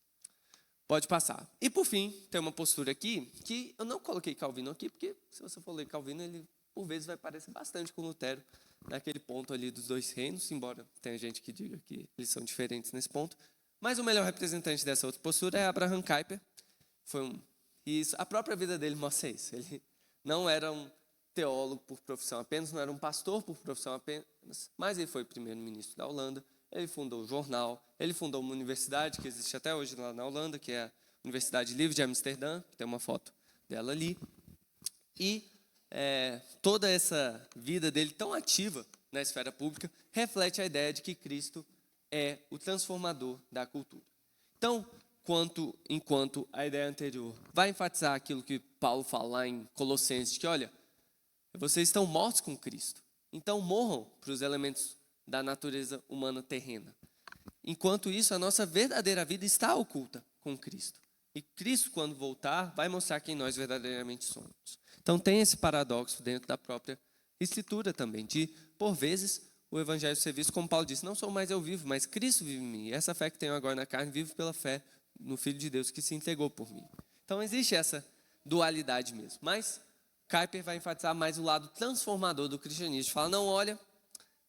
Pode passar. E por fim, tem uma postura aqui, que eu não coloquei Calvino aqui, porque se você for ler Calvino, ele por vezes vai parecer bastante com Lutero, naquele ponto ali dos dois reinos, embora tenha gente que diga que eles são diferentes nesse ponto. Mas o melhor representante dessa outra postura é Abraham Kuyper. E a própria vida dele mostra isso. Ele não era um teólogo por profissão apenas, não era um pastor por profissão apenas, mas ele foi primeiro-ministro da Holanda, ele fundou o jornal, ele fundou uma universidade que existe até hoje lá na Holanda, que é a Universidade Livre de Amsterdã, que tem uma foto dela ali. E toda essa vida dele tão ativa na esfera pública reflete a ideia de que Cristo é o transformador da cultura. Então, enquanto a ideia anterior vai enfatizar aquilo que Paulo fala lá em Colossenses, que olha, vocês estão mortos com Cristo, então morram para os elementos da natureza humana terrena. Enquanto isso, a nossa verdadeira vida está oculta com Cristo. E Cristo, quando voltar, vai mostrar quem nós verdadeiramente somos. Então tem esse paradoxo dentro da própria Escritura também, de, por vezes, o evangelho ser visto, como Paulo disse, não sou mais eu vivo, mas Cristo vive em mim. E essa fé que tenho agora na carne, vivo pela fé no Filho de Deus que se entregou por mim. Então existe essa dualidade mesmo. Mas Kuyper vai enfatizar mais o lado transformador do cristianismo. Fala, não, olha,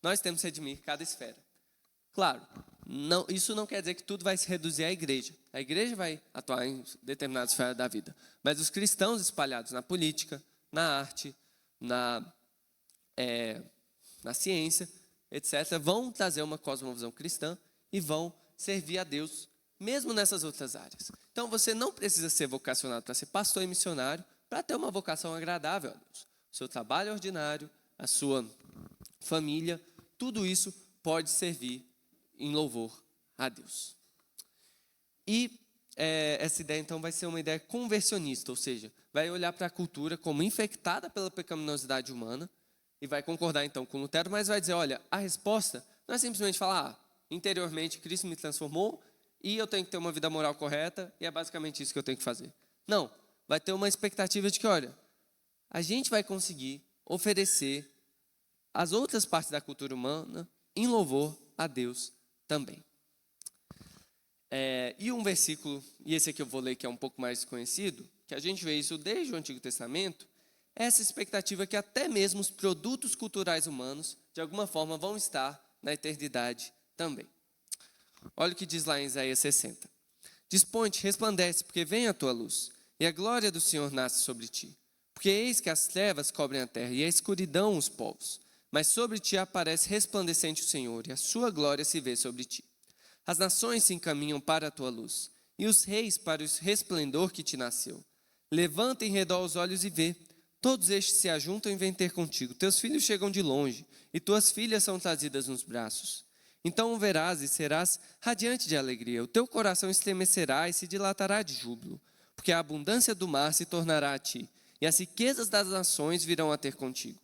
nós temos que redimir cada esfera. Claro, isso não quer dizer que tudo vai se reduzir à igreja. A igreja vai atuar em determinada esfera da vida. Mas os cristãos espalhados na política, na arte, na ciência, etc., vão trazer uma cosmovisão cristã e vão servir a Deus, mesmo nessas outras áreas. Então você não precisa ser vocacionado para ser pastor e missionário para ter uma vocação agradável a Deus. O seu trabalho ordinário, a sua família, tudo isso pode servir em louvor a Deus. E essa ideia, então, vai ser uma ideia conversionista, ou seja, vai olhar para a cultura como infectada pela pecaminosidade humana e vai concordar, então, com Lutero, mas vai dizer, olha, a resposta não é simplesmente falar, interiormente Cristo me transformou e eu tenho que ter uma vida moral correta e é basicamente isso que eu tenho que fazer. Não, vai ter uma expectativa de que, olha, a gente vai conseguir oferecer as outras partes da cultura humana em louvor a Deus também. E um versículo, e esse aqui eu vou ler que é um pouco mais conhecido, que a gente vê isso desde o Antigo Testamento, é essa expectativa que até mesmo os produtos culturais humanos, de alguma forma, vão estar na eternidade também. Olha o que diz lá em Isaías 60. Dispõe-te, resplandece, porque vem a tua luz, e a glória do Senhor nasce sobre ti. Porque eis que as trevas cobrem a terra, e a escuridão os povos. Mas sobre ti aparece resplandecente o Senhor, e a sua glória se vê sobre ti. As nações se encaminham para a tua luz, e os reis para o resplendor que te nasceu. Levanta em redor os olhos e vê. Todos estes se ajuntam e vêm ter contigo. Teus filhos chegam de longe, e tuas filhas são trazidas nos braços. Então o verás e serás radiante de alegria. O teu coração estremecerá e se dilatará de júbilo, porque a abundância do mar se tornará a ti, e as riquezas das nações virão a ter contigo.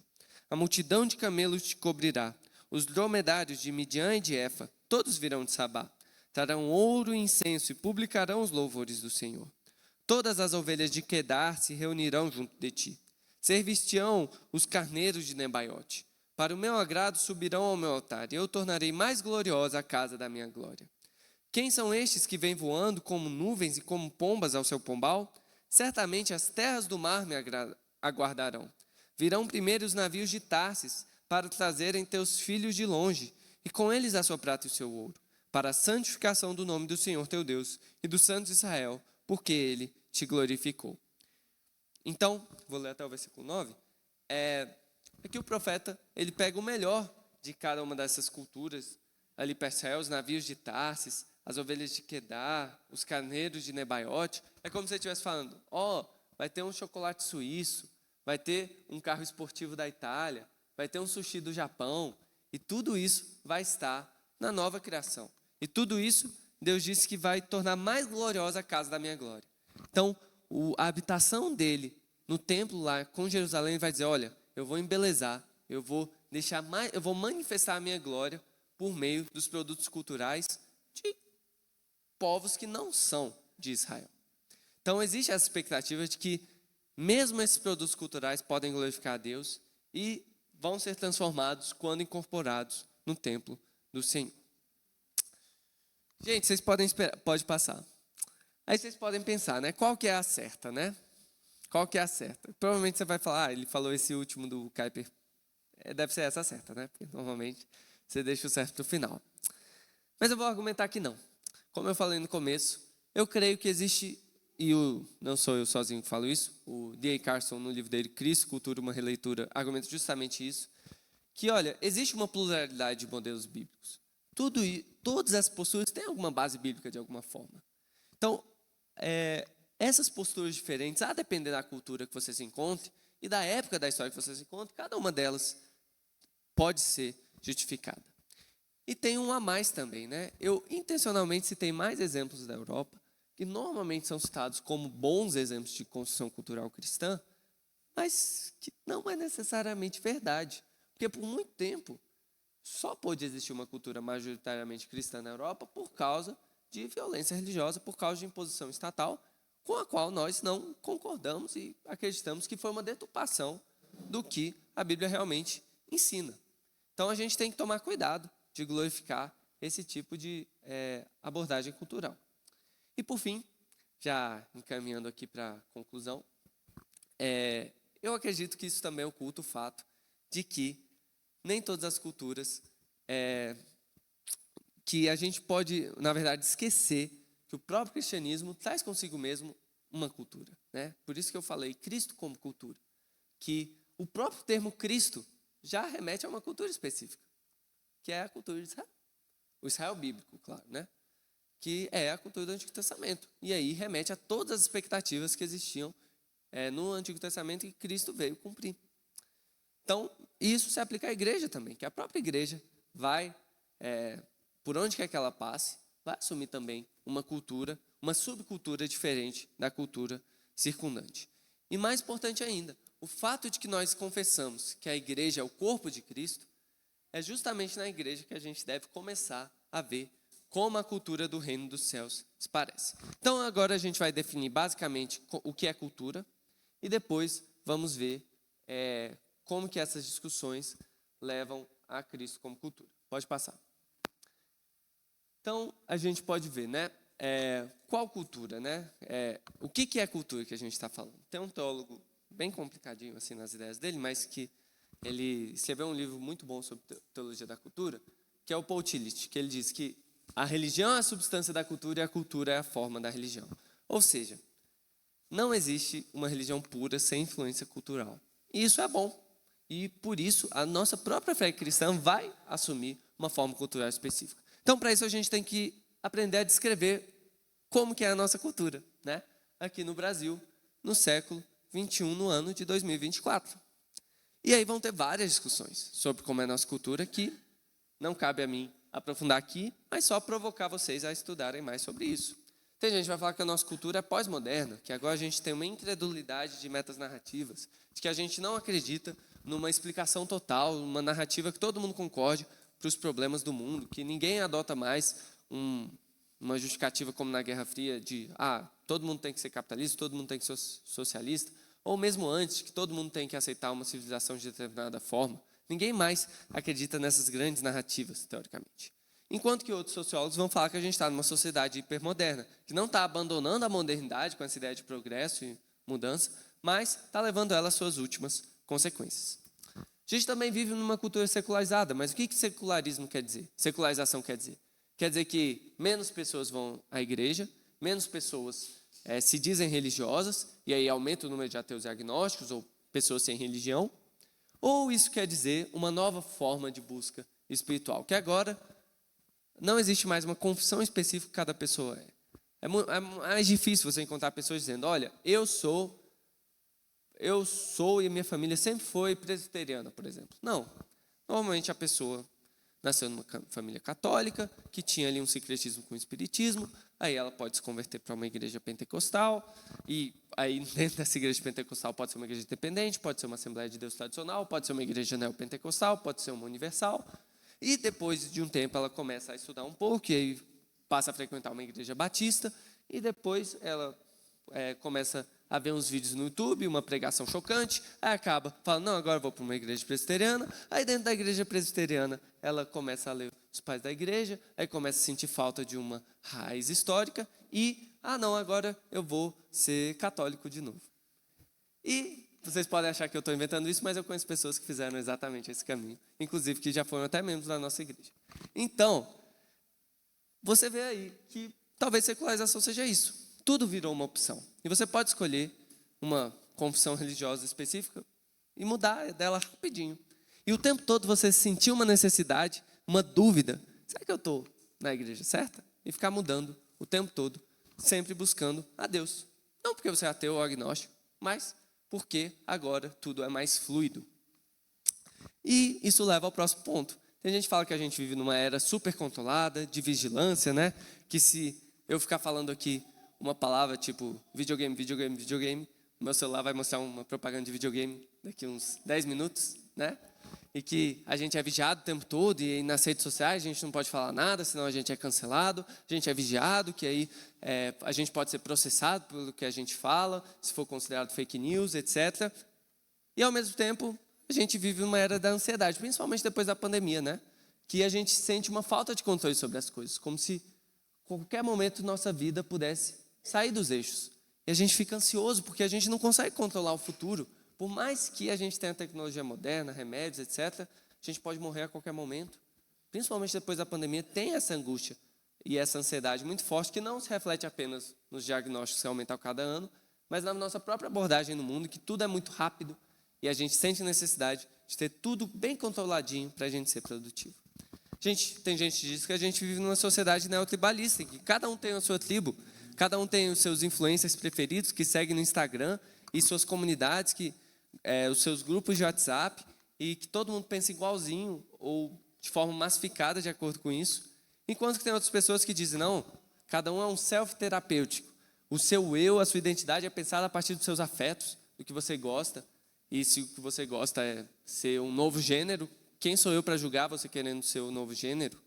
A multidão de camelos te cobrirá, os dromedários de Midian e de Efa, todos virão de Sabá. Trarão ouro e incenso e publicarão os louvores do Senhor. Todas as ovelhas de Quedar se reunirão junto de ti. Servir-te-ão os carneiros de Nebaiote. Para o meu agrado subirão ao meu altar, e eu tornarei mais gloriosa a casa da minha glória. Quem são estes que vêm voando como nuvens e como pombas ao seu pombal? Certamente as terras do mar me aguardarão. Virão primeiro os navios de Tarsis, para trazerem teus filhos de longe, e com eles a sua prata e o seu ouro, para a santificação do nome do Senhor teu Deus e do Santo de Israel, porque ele te glorificou. Então, vou ler até o versículo 9. Aqui o profeta, ele pega o melhor de cada uma dessas culturas ali perto os navios de Tarsis, as ovelhas de Quedar, os carneiros de Nebaiote. É como se você estivesse falando, vai ter um chocolate suíço, vai ter um carro esportivo da Itália, vai ter um sushi do Japão, e tudo isso vai estar na nova criação. E tudo isso, Deus disse que vai tornar mais gloriosa a casa da minha glória. Então, a habitação dele no templo lá com Jerusalém vai dizer, olha, eu vou embelezar, eu vou manifestar a minha glória por meio dos produtos culturais de povos que não são de Israel. Então, existe essa expectativa de que mesmo esses produtos culturais podem glorificar a Deus e vão ser transformados quando incorporados no templo do Senhor. Gente, vocês podem esperar, pode passar. Aí vocês podem pensar, né? Qual que é a certa, né? Qual que é a certa? Provavelmente você vai falar, ele falou esse último do Kuyper. Deve ser essa a certa, né? Porque normalmente você deixa o certo para o final. Mas eu vou argumentar que não. Como eu falei no começo, eu creio que existe, não sou eu sozinho que falo isso, o D.A. Carson, no livro dele, Cristo, Cultura, uma Releitura, argumenta justamente isso, que, olha, existe uma pluralidade de modelos bíblicos. Todas as posturas têm alguma base bíblica de alguma forma. Então, essas posturas diferentes, a depender da cultura que você se encontre e da época da história que você se encontre, cada uma delas pode ser justificada. E tem um a mais também, né? Eu intencionalmente citei mais exemplos da Europa, que normalmente são citados como bons exemplos de construção cultural cristã, mas que não é necessariamente verdade. Porque por muito tempo, só pôde existir uma cultura majoritariamente cristã na Europa por causa de violência religiosa, por causa de imposição estatal, com a qual nós não concordamos e acreditamos que foi uma deturpação do que a Bíblia realmente ensina. Então a gente tem que tomar cuidado de glorificar esse tipo de abordagem cultural. E por fim, já encaminhando aqui para a conclusão, eu acredito que isso também oculta o fato de que nem todas as culturas, que a gente pode, na verdade, esquecer que o próprio cristianismo traz consigo mesmo uma cultura, né? Por isso que eu falei Cristo como cultura, que o próprio termo Cristo já remete a uma cultura específica, que é a cultura de Israel. O Israel bíblico, claro, né? Que é a cultura do Antigo Testamento. E aí remete a todas as expectativas que existiam no Antigo Testamento e que Cristo veio cumprir. Então, isso se aplica à igreja também, que a própria igreja vai, por onde quer que ela passe, vai assumir também uma cultura, uma subcultura diferente da cultura circundante. E mais importante ainda, o fato de que nós confessamos que a igreja é o corpo de Cristo, é justamente na igreja que a gente deve começar a ver como a cultura do reino dos céus se parece. Então agora a gente vai definir basicamente o que é cultura e depois vamos ver como que essas discussões levam a Cristo como cultura. Pode passar. Então a gente pode ver, né? Qual cultura, né? O que é cultura que a gente está falando? Tem um teólogo bem complicadinho assim nas ideias dele, mas que ele escreveu um livro muito bom sobre teologia da cultura, que é o Paul Tillich, que ele diz que a religião é a substância da cultura e a cultura é a forma da religião. Ou seja, não existe uma religião pura sem influência cultural. E isso é bom. E por isso a nossa própria fé cristã vai assumir uma forma cultural específica. Então, para isso a gente tem que aprender a descrever como que é a nossa cultura, né? Aqui no Brasil, no século 21, no ano de 2024. E aí vão ter várias discussões sobre como é a nossa cultura, que não cabe a mim aprofundar aqui, mas só provocar vocês a estudarem mais sobre isso. Tem gente que vai falar que a nossa cultura é pós-moderna, que agora a gente tem uma incredulidade de metas narrativas, de que a gente não acredita numa explicação total, uma narrativa que todo mundo concorde para os problemas do mundo, que ninguém adota mais uma justificativa como na Guerra Fria de todo mundo tem que ser capitalista, todo mundo tem que ser socialista, ou mesmo antes, que todo mundo tem que aceitar uma civilização de determinada forma. Ninguém mais acredita nessas grandes narrativas, teoricamente. Enquanto que outros sociólogos vão falar que a gente está numa sociedade hipermoderna, que não está abandonando a modernidade com essa ideia de progresso e mudança, mas está levando ela às suas últimas consequências. A gente também vive numa cultura secularizada, mas o que secularismo quer dizer? Secularização quer dizer? Quer dizer que menos pessoas vão à igreja, menos pessoas se dizem religiosas, e aí aumenta o número de ateus e agnósticos, ou pessoas sem religião, ou isso quer dizer uma nova forma de busca espiritual, que agora não existe mais uma confissão específica que cada pessoa é. É mais difícil você encontrar pessoas dizendo, olha, eu sou e minha família sempre foi presbiteriana, por exemplo. Não. Normalmente a pessoa nasceu numa família católica, que tinha ali um sincretismo com o espiritismo, aí ela pode se converter para uma igreja pentecostal, e aí dentro dessa igreja pentecostal pode ser uma igreja independente, pode ser uma Assembleia de Deus tradicional, pode ser uma igreja neopentecostal, pode ser uma universal, e depois de um tempo ela começa a estudar um pouco, e aí passa a frequentar uma igreja batista, e depois ela começa a ver uns vídeos no YouTube, uma pregação chocante, aí acaba falando, não, agora eu vou para uma igreja presbiteriana, aí dentro da igreja presbiteriana ela começa a ler os pais da igreja, aí começa a sentir falta de uma raiz histórica e, não, agora eu vou ser católico de novo. E vocês podem achar que eu estou inventando isso, mas eu conheço pessoas que fizeram exatamente esse caminho, inclusive que já foram até membros da nossa igreja. Então, você vê aí que talvez secularização seja isso. Tudo virou uma opção. E você pode escolher uma confissão religiosa específica e mudar dela rapidinho. E o tempo todo você sentir uma necessidade, uma dúvida. Será que eu estou na igreja certa? E ficar mudando o tempo todo, sempre buscando a Deus. Não porque você é ateu ou agnóstico, mas porque agora tudo é mais fluido. E isso leva ao próximo ponto. Tem gente que fala que a gente vive numa era super controlada, de vigilância, né? Que se eu ficar falando aqui uma palavra tipo videogame, o meu celular vai mostrar uma propaganda de videogame daqui uns 10 minutos, né? E que a gente é vigiado o tempo todo, e aí nas redes sociais a gente não pode falar nada, senão a gente é cancelado, a gente é vigiado, que aí a gente pode ser processado pelo que a gente fala, se for considerado fake news, etc. E ao mesmo tempo, a gente vive uma era da ansiedade, principalmente depois da pandemia, né? Que a gente sente uma falta de controle sobre as coisas, como se qualquer momento nossa vida pudesse sair dos eixos. E a gente fica ansioso porque a gente não consegue controlar o futuro. Por mais que a gente tenha tecnologia moderna, remédios, etc., a gente pode morrer a qualquer momento. Principalmente depois da pandemia, tem essa angústia e essa ansiedade muito forte que não se reflete apenas nos diagnósticos que aumentam a cada ano, mas na nossa própria abordagem no mundo, que tudo é muito rápido e a gente sente necessidade de ter tudo bem controladinho para a gente ser produtivo. Tem gente que diz que a gente vive numa sociedade neotribalista, em que cada um tem a sua tribo, cada um tem os seus influencers preferidos que seguem no Instagram e suas comunidades, os seus grupos de WhatsApp, e que todo mundo pensa igualzinho ou de forma massificada de acordo com isso. Enquanto que tem outras pessoas que dizem, não, cada um é um self-terapêutico. O seu eu, a sua identidade é pensada a partir dos seus afetos, do que você gosta. E se o que você gosta é ser um novo gênero, quem sou eu para julgar você querendo ser um novo gênero?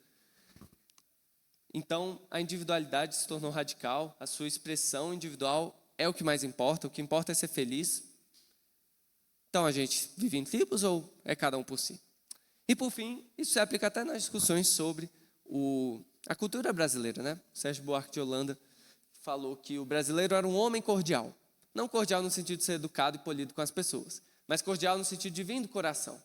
Então, a individualidade se tornou radical, a sua expressão individual é o que mais importa, o que importa é ser feliz. Então, a gente vive em tribos ou é cada um por si? E, por fim, isso se aplica até nas discussões sobre a cultura brasileira, né? Sérgio Buarque de Holanda falou que o brasileiro era um homem cordial. Não cordial no sentido de ser educado e polido com as pessoas, mas cordial no sentido de vir do coração.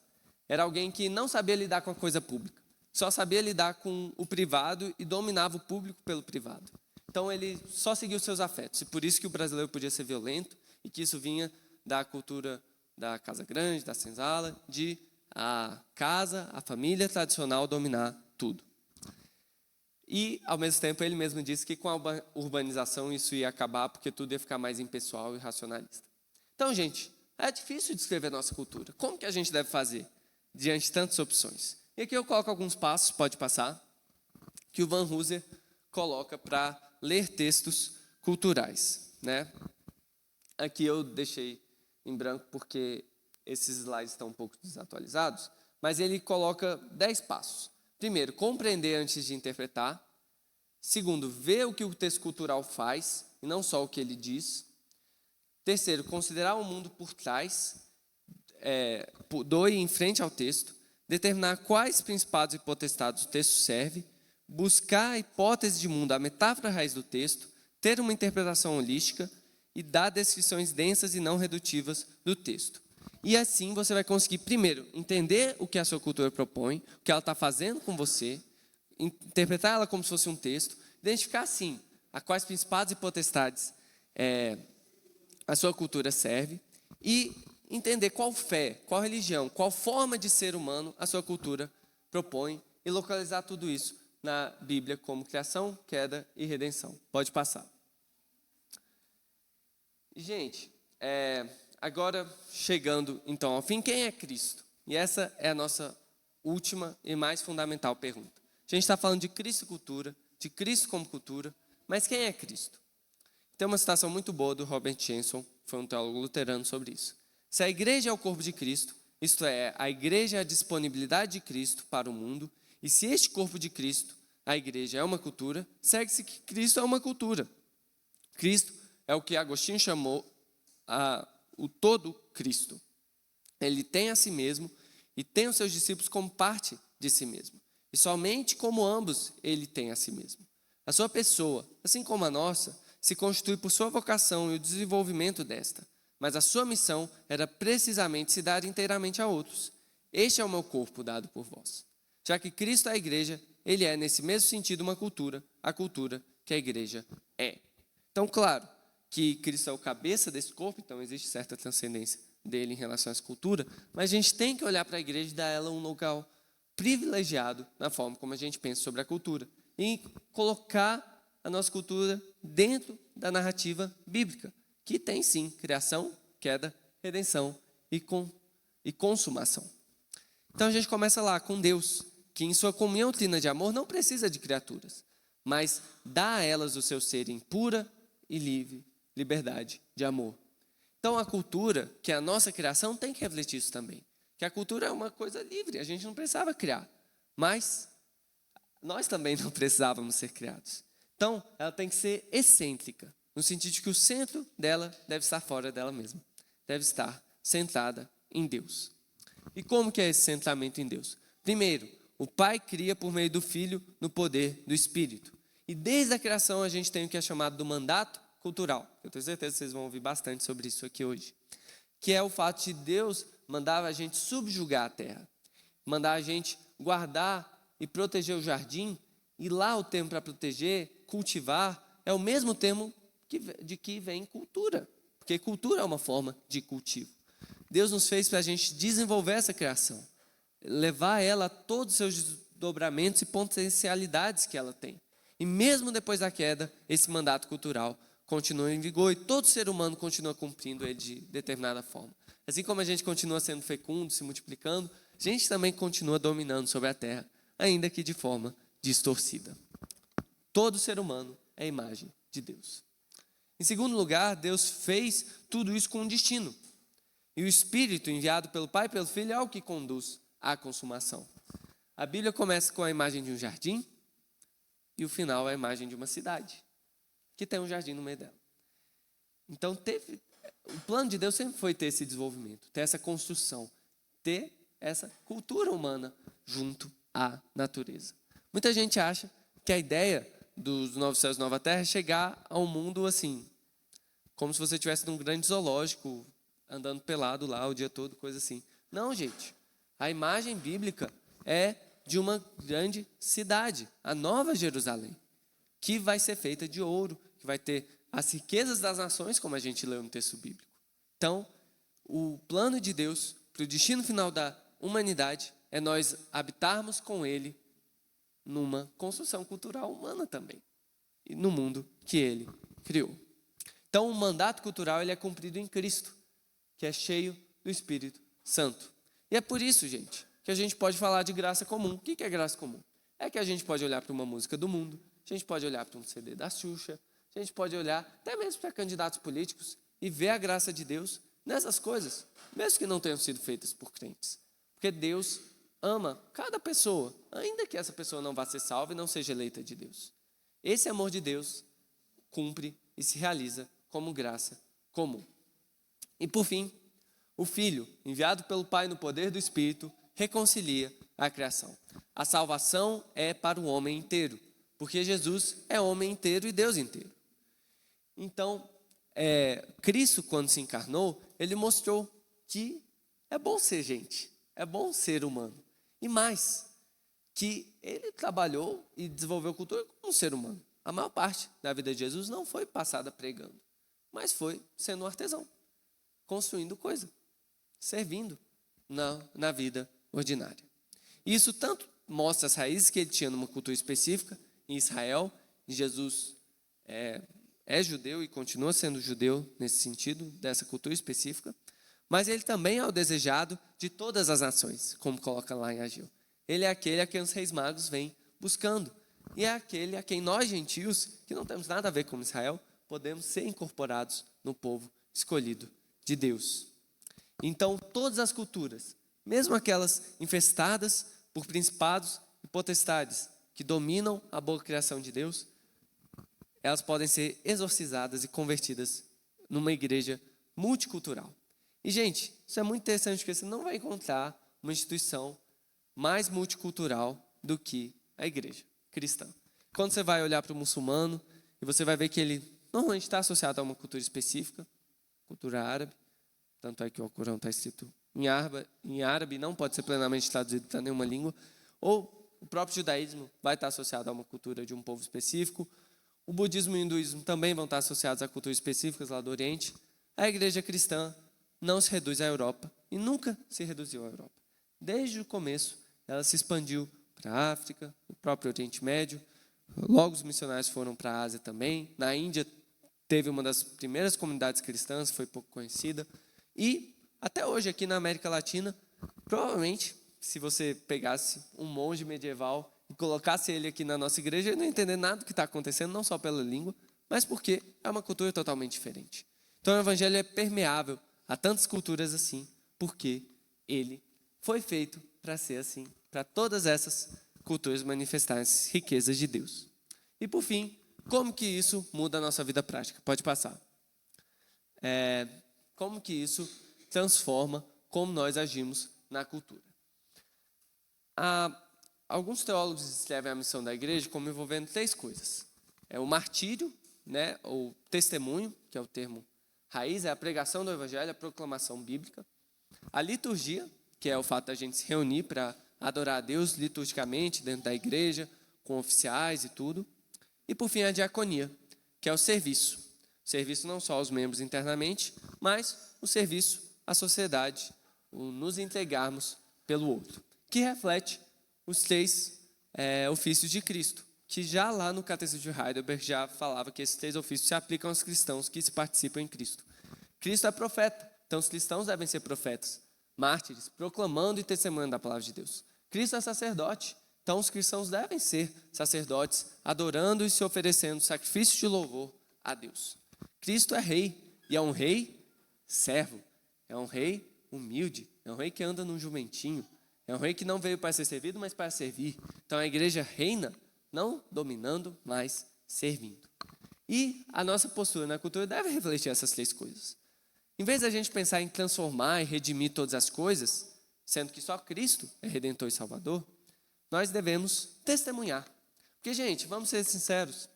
Era alguém que não sabia lidar com a coisa pública. Só sabia lidar com o privado e dominava o público pelo privado. Então, ele só seguia os seus afetos. E por isso que o brasileiro podia ser violento e que isso vinha da cultura da casa grande, da senzala, de a casa, a família tradicional dominar tudo. E, ao mesmo tempo, ele mesmo disse que com a urbanização isso ia acabar porque tudo ia ficar mais impessoal e racionalista. Então, gente, é difícil descrever a nossa cultura. Como que a gente deve fazer diante de tantas opções? E aqui eu coloco alguns passos, pode passar, que o Van Hooser coloca para ler textos culturais, né? Aqui eu deixei em branco porque esses slides estão um pouco desatualizados, mas ele coloca 10 passos. Primeiro, compreender antes de interpretar. Segundo, ver o que o texto cultural faz, e não só o que ele diz. Terceiro, considerar o mundo por trás, do e em frente ao texto. Determinar quais principados e potestades o texto serve, buscar a hipótese de mundo, a metáfora raiz do texto, ter uma interpretação holística e dar descrições densas e não redutivas do texto. E assim você vai conseguir, primeiro, entender o que a sua cultura propõe, o que ela está fazendo com você, interpretar ela como se fosse um texto, identificar, sim, a quais principados e potestades a sua cultura serve e entender qual fé, qual religião, qual forma de ser humano a sua cultura propõe e localizar tudo isso na Bíblia como criação, queda e redenção. Pode passar. Gente, agora chegando então ao fim, quem é Cristo? E essa é a nossa última e mais fundamental pergunta. A gente está falando de Cristo e cultura, de Cristo como cultura, mas quem é Cristo? Tem uma citação muito boa do Robert Jenson, foi um teólogo luterano, sobre isso. Se a igreja é o corpo de Cristo, isto é, a igreja é a disponibilidade de Cristo para o mundo, e se este corpo de Cristo, a igreja, é uma cultura, segue-se que Cristo é uma cultura. Cristo é o que Agostinho chamou o todo Cristo. Ele tem a si mesmo e tem os seus discípulos como parte de si mesmo. E somente como ambos ele tem a si mesmo. A sua pessoa, assim como a nossa, se constitui por sua vocação e o desenvolvimento desta. Mas a sua missão era precisamente se dar inteiramente a outros. Este é o meu corpo dado por vós. Já que Cristo é a igreja, ele é, nesse mesmo sentido, uma cultura, a cultura que a igreja é. Então, claro, que Cristo é o cabeça desse corpo, então existe certa transcendência dele em relação a essa cultura, mas a gente tem que olhar para a igreja e dar a ela um local privilegiado na forma como a gente pensa sobre a cultura e colocar a nossa cultura dentro da narrativa bíblica, que tem sim criação, queda, redenção e consumação. Então a gente começa lá com Deus, que em sua comunhão trina de amor não precisa de criaturas, mas dá a elas o seu ser em pura e livre liberdade de amor. Então a cultura, que é a nossa criação, tem que refletir isso também. Que a cultura é uma coisa livre, a gente não precisava criar. Mas nós também não precisávamos ser criados. Então ela tem que ser excêntrica, no sentido de que o centro dela deve estar fora dela mesma. Deve estar centrada em Deus. E como que é esse centramento em Deus? Primeiro, o Pai cria por meio do Filho no poder do Espírito. E desde a criação a gente tem o que é chamado do mandato cultural. Eu tenho certeza que vocês vão ouvir bastante sobre isso aqui hoje. Que é o fato de Deus mandar a gente subjugar a terra. Mandar a gente guardar e proteger o jardim. E lá o termo para proteger, cultivar, é o mesmo termo de que vem cultura. Porque cultura é uma forma de cultivo. Deus nos fez para a gente desenvolver essa criação. Levar ela a todos os seus desdobramentos e potencialidades que ela tem. E mesmo depois da queda, esse mandato cultural continua em vigor e todo ser humano continua cumprindo ele de determinada forma. Assim como a gente continua sendo fecundo, se multiplicando, a gente também continua dominando sobre a terra, ainda que de forma distorcida. Todo ser humano é a imagem de Deus. Em segundo lugar, Deus fez tudo isso com um destino. E o Espírito enviado pelo Pai e pelo Filho é o que conduz à consumação. A Bíblia começa com a imagem de um jardim e o final é a imagem de uma cidade, que tem um jardim no meio dela. Então, o plano de Deus sempre foi ter esse desenvolvimento, ter essa construção, ter essa cultura humana junto à natureza. Muita gente acha que a ideia dos novos céus e nova terra é chegar a um mundo assim, como se você estivesse num grande zoológico, andando pelado lá o dia todo, coisa assim. Não, gente. A imagem bíblica é de uma grande cidade, a Nova Jerusalém, que vai ser feita de ouro, que vai ter as riquezas das nações, como a gente leu no texto bíblico. Então, o plano de Deus para o destino final da humanidade é nós habitarmos com Ele numa construção cultural humana também, e no mundo que Ele criou. Então, o mandato cultural ele é cumprido em Cristo, que é cheio do Espírito Santo. E é por isso, gente, que a gente pode falar de graça comum. O que é graça comum? É que a gente pode olhar para uma música do mundo, a gente pode olhar para um CD da Xuxa, a gente pode olhar até mesmo para candidatos políticos e ver a graça de Deus nessas coisas, mesmo que não tenham sido feitas por crentes. Porque Deus ama cada pessoa, ainda que essa pessoa não vá ser salva e não seja eleita de Deus. Esse amor de Deus cumpre e se realiza como graça comum. E por fim, o Filho, enviado pelo Pai no poder do Espírito, reconcilia a criação. A salvação é para o homem inteiro, porque Jesus é homem inteiro e Deus inteiro. Então, Cristo, quando se encarnou, ele mostrou que é bom ser gente, é bom ser humano. E mais, que ele trabalhou e desenvolveu cultura como um ser humano. A maior parte da vida de Jesus não foi passada pregando, mas foi sendo um artesão, construindo coisa, servindo na vida ordinária. Isso tanto mostra as raízes que ele tinha numa cultura específica, em Israel. E Jesus é judeu e continua sendo judeu nesse sentido, dessa cultura específica. Mas ele também é o desejado de todas as nações, como coloca lá em Ageu. Ele é aquele a quem os reis magos vêm buscando. E é aquele a quem nós, gentios, que não temos nada a ver com Israel, podemos ser incorporados no povo escolhido de Deus. Então, todas as culturas, mesmo aquelas infestadas por principados e potestades que dominam a boa criação de Deus, elas podem ser exorcizadas e convertidas numa igreja multicultural. E, gente, isso é muito interessante, porque você não vai encontrar uma instituição mais multicultural do que a igreja cristã. Quando você vai olhar para o muçulmano, e você vai ver que ele normalmente está associado a uma cultura específica, cultura árabe, tanto é que o Corão está escrito em árabe, não pode ser plenamente traduzido para nenhuma língua, ou o próprio judaísmo vai estar associado a uma cultura de um povo específico, o budismo e o hinduísmo também vão estar associados a culturas específicas lá do Oriente. A igreja cristã não se reduz à Europa e nunca se reduziu à Europa. Desde o começo, ela se expandiu para a África, o próprio Oriente Médio. Logo os missionários foram para a Ásia também. Na Índia teve uma das primeiras comunidades cristãs, foi pouco conhecida. E até hoje aqui na América Latina, provavelmente, se você pegasse um monge medieval e colocasse ele aqui na nossa igreja, ele não ia entender nada do que está acontecendo, não só pela língua, mas porque é uma cultura totalmente diferente. Então o evangelho é permeável a tantas culturas assim, porque ele foi feito para ser assim, para todas essas culturas manifestarem as riquezas de Deus. E por fim, como que isso muda a nossa vida prática? Pode passar. Como que isso transforma como nós agimos na cultura? Alguns teólogos descrevem a missão da igreja como envolvendo 3 coisas. É o martírio, ou testemunho, que é o termo raiz, é a pregação do evangelho, a proclamação bíblica. A liturgia, que é o fato da gente se reunir para adorar a Deus liturgicamente dentro da igreja, com oficiais e tudo. E por fim a diaconia, que é o serviço. O serviço não só aos membros internamente, mas o serviço à sociedade, o nos entregarmos pelo outro, que reflete os 3 ofícios de Cristo, que já lá no Catecismo de Heidelberg já falava que esses 3 ofícios se aplicam aos cristãos que se participam em Cristo. Cristo é profeta, então os cristãos devem ser profetas, mártires, proclamando e testemunhando a palavra de Deus. Cristo é sacerdote, então os cristãos devem ser sacerdotes, adorando e se oferecendo sacrifício de louvor a Deus. Cristo é rei, e é um rei servo, é um rei humilde, é um rei que anda num jumentinho, é um rei que não veio para ser servido, mas para servir. Então a igreja reina, não dominando, mas servindo. E a nossa postura na cultura deve refletir essas 3 coisas. Em vez da gente pensar em transformar e redimir todas as coisas, sendo que só Cristo é Redentor e Salvador, nós devemos testemunhar. Porque, gente, vamos ser sinceros,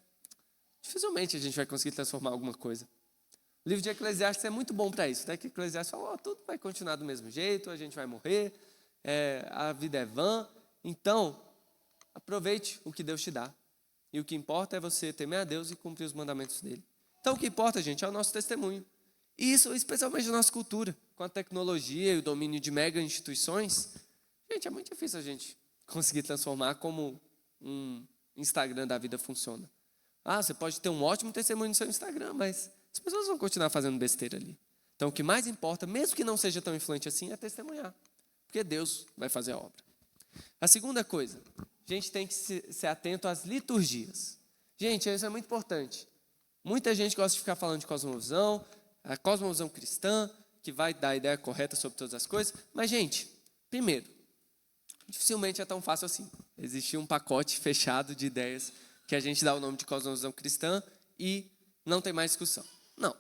dificilmente a gente vai conseguir transformar alguma coisa. O livro de Eclesiastes é muito bom para isso, que Eclesiastes fala, tudo vai continuar do mesmo jeito, a gente vai morrer, a vida é vã. Então, aproveite o que Deus te dá. E o que importa é você temer a Deus e cumprir os mandamentos dele. Então, o que importa, gente, é o nosso testemunho. E isso, especialmente na nossa cultura, com a tecnologia e o domínio de mega instituições, gente, é muito difícil a gente conseguir transformar como um Instagram da vida funciona. Você pode ter um ótimo testemunho no seu Instagram, mas as pessoas vão continuar fazendo besteira ali. Então, o que mais importa, mesmo que não seja tão influente assim, é testemunhar. Porque Deus vai fazer a obra. A segunda coisa, a gente tem que ser atento às liturgias. Gente, isso é muito importante. Muita gente gosta de ficar falando de cosmovisão, a cosmovisão cristã, que vai dar a ideia correta sobre todas as coisas. Mas, gente, primeiro, dificilmente é tão fácil assim. Existe um pacote fechado de ideias que a gente dá o nome de cosmovisão cristã e não tem mais discussão. Não. A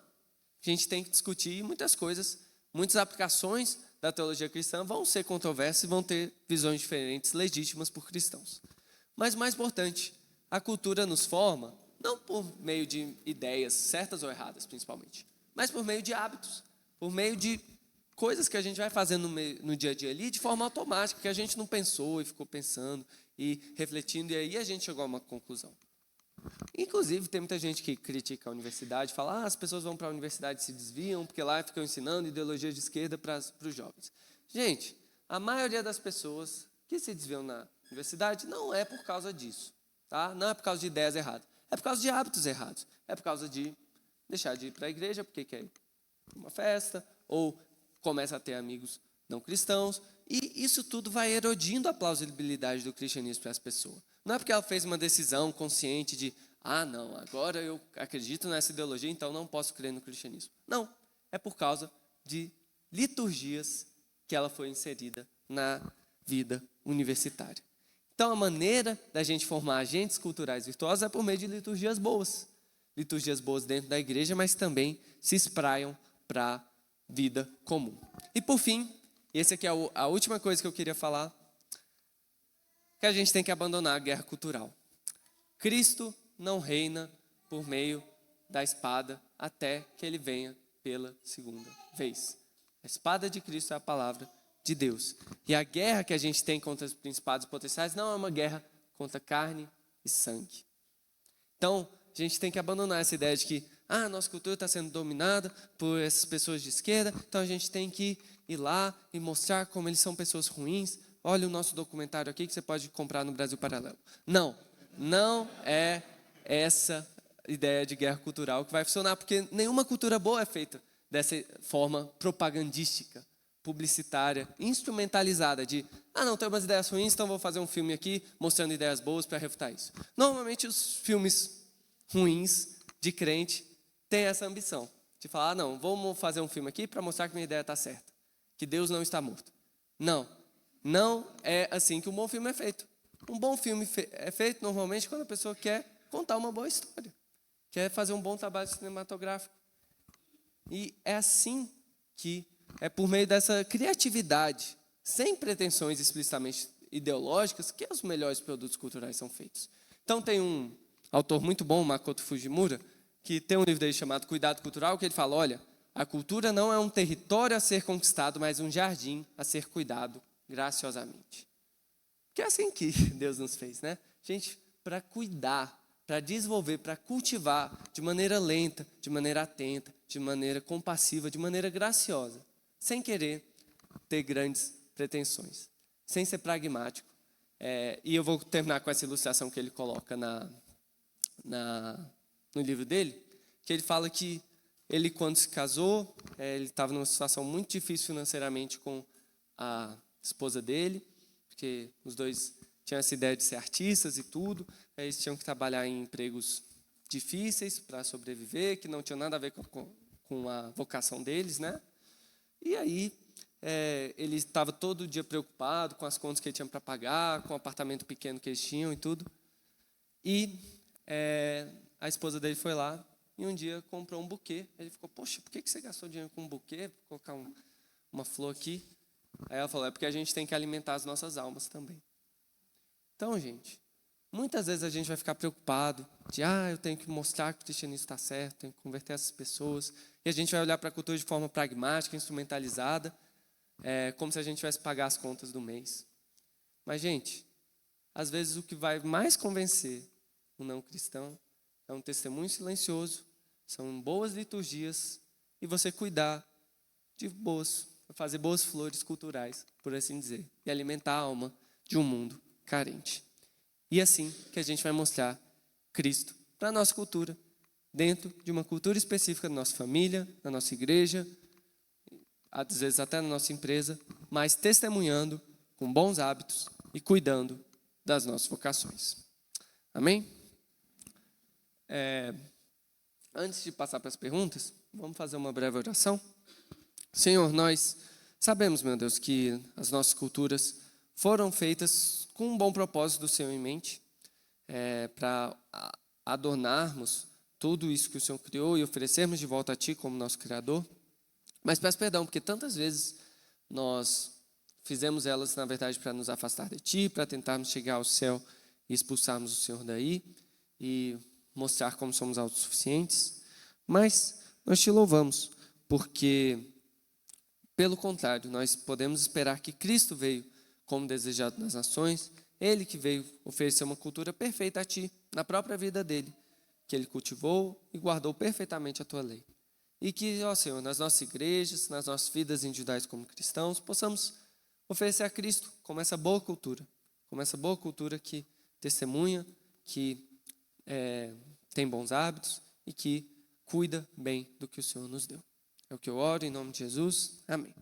gente tem que discutir muitas coisas, muitas aplicações da teologia cristã vão ser controversas e vão ter visões diferentes, legítimas por cristãos. Mas, mais importante, a cultura nos forma, não por meio de ideias certas ou erradas, principalmente, mas por meio de hábitos, por meio de coisas que a gente vai fazendo no dia a dia ali de forma automática, que a gente não pensou e ficou pensando e refletindo, e aí a gente chegou a uma conclusão. Inclusive, tem muita gente que critica a universidade, fala, as pessoas vão para a universidade e se desviam, porque lá ficam ensinando ideologia de esquerda para os jovens. Gente, a maioria das pessoas que se desviam na universidade, não é por causa disso, tá? Não é por causa de ideias erradas, é por causa de hábitos errados, é por causa de deixar de ir para a igreja porque quer ir para uma festa, ou começa a ter amigos não cristãos, e isso tudo vai erodindo a plausibilidade do cristianismo para as pessoas. Não é porque ela fez uma decisão consciente de, não, agora eu acredito nessa ideologia, então não posso crer no cristianismo. Não, é por causa de liturgias que ela foi inserida na vida universitária. Então, a maneira da gente formar agentes culturais virtuosos é por meio de liturgias boas. Liturgias boas dentro da igreja, mas também se espraiam para a vida comum. E por fim, essa aqui é a última coisa que eu queria falar, que a gente tem que abandonar a guerra cultural. Cristo não reina por meio da espada até que ele venha pela segunda vez. A espada de Cristo é a palavra de Deus. E a guerra que a gente tem contra os principados potenciais não é uma guerra contra carne e sangue. Então, a gente tem que abandonar essa ideia de que a nossa cultura está sendo dominada por essas pessoas de esquerda, então a gente tem que ir lá e mostrar como eles são pessoas ruins. Olha o nosso documentário aqui que você pode comprar no Brasil Paralelo. Não é essa ideia de guerra cultural que vai funcionar, porque nenhuma cultura boa é feita dessa forma propagandística, publicitária, instrumentalizada de, não, tem umas ideias ruins, então vou fazer um filme aqui mostrando ideias boas para refutar isso. Normalmente os filmes ruins de crente têm essa ambição de falar, não, vamos fazer um filme aqui para mostrar que minha ideia está certa, que Deus não está morto. Não é assim que um bom filme é feito. Um bom filme é feito normalmente quando a pessoa quer contar uma boa história, quer fazer um bom trabalho cinematográfico. E é assim que é por meio dessa criatividade, sem pretensões explicitamente ideológicas, que os melhores produtos culturais são feitos. Então tem um autor muito bom, Makoto Fujimura, que tem um livro dele chamado Cuidado Cultural, que ele fala, olha, a cultura não é um território a ser conquistado, mas um jardim a ser cuidado graciosamente. Que é assim que Deus nos fez, né? Gente, para cuidar, para desenvolver, para cultivar de maneira lenta, de maneira atenta, de maneira compassiva, de maneira graciosa, sem querer ter grandes pretensões, sem ser pragmático. E eu vou terminar com essa ilustração que ele coloca no livro dele, que ele fala que ele, quando se casou, ele estava numa situação muito difícil financeiramente com a esposa dele, porque os dois tinham essa ideia de ser artistas e tudo, eles tinham que trabalhar em empregos difíceis para sobreviver, que não tinham nada a ver com a vocação deles, né? E aí, ele estava todo dia preocupado com as contas que ele tinha para pagar, com o apartamento pequeno que eles tinham e tudo. E a esposa dele foi lá e um dia comprou um buquê. Ele ficou, poxa, por que você gastou dinheiro com um buquê? Vou colocar uma flor aqui. Aí ela falou, é porque a gente tem que alimentar as nossas almas também. Então, gente, muitas vezes a gente vai ficar preocupado de, eu tenho que mostrar que o cristianismo está certo, tenho que converter essas pessoas. E a gente vai olhar para a cultura de forma pragmática, instrumentalizada, como se a gente tivesse que pagar as contas do mês. Mas, gente, às vezes o que vai mais convencer o não cristão é um testemunho silencioso, são boas liturgias e você cuidar de fazer boas flores culturais, por assim dizer, e alimentar a alma de um mundo carente. E assim que a gente vai mostrar Cristo para a nossa cultura, dentro de uma cultura específica da nossa família, da nossa igreja, às vezes até na nossa empresa, mas testemunhando com bons hábitos e cuidando das nossas vocações. Amém? Antes de passar para as perguntas, vamos fazer uma breve oração? Senhor, nós sabemos, meu Deus, que as nossas culturas foram feitas com um bom propósito do Senhor em mente, para adornarmos tudo isso que o Senhor criou e oferecermos de volta a Ti como nosso Criador. Mas peço perdão, porque tantas vezes nós fizemos elas, na verdade, para nos afastar de Ti, para tentarmos chegar ao céu e expulsarmos o Senhor daí e mostrar como somos autossuficientes. Mas nós Te louvamos, porque, pelo contrário, nós podemos esperar que Cristo veio como desejado nas nações, Ele que veio oferecer uma cultura perfeita a Ti, na própria vida dEle, que Ele cultivou e guardou perfeitamente a Tua lei. E que, Senhor, nas nossas igrejas, nas nossas vidas individuais como cristãos, possamos oferecer a Cristo como essa boa cultura, como essa boa cultura que testemunha, que tem bons hábitos e que cuida bem do que o Senhor nos deu. É o que eu oro em nome de Jesus. Amém.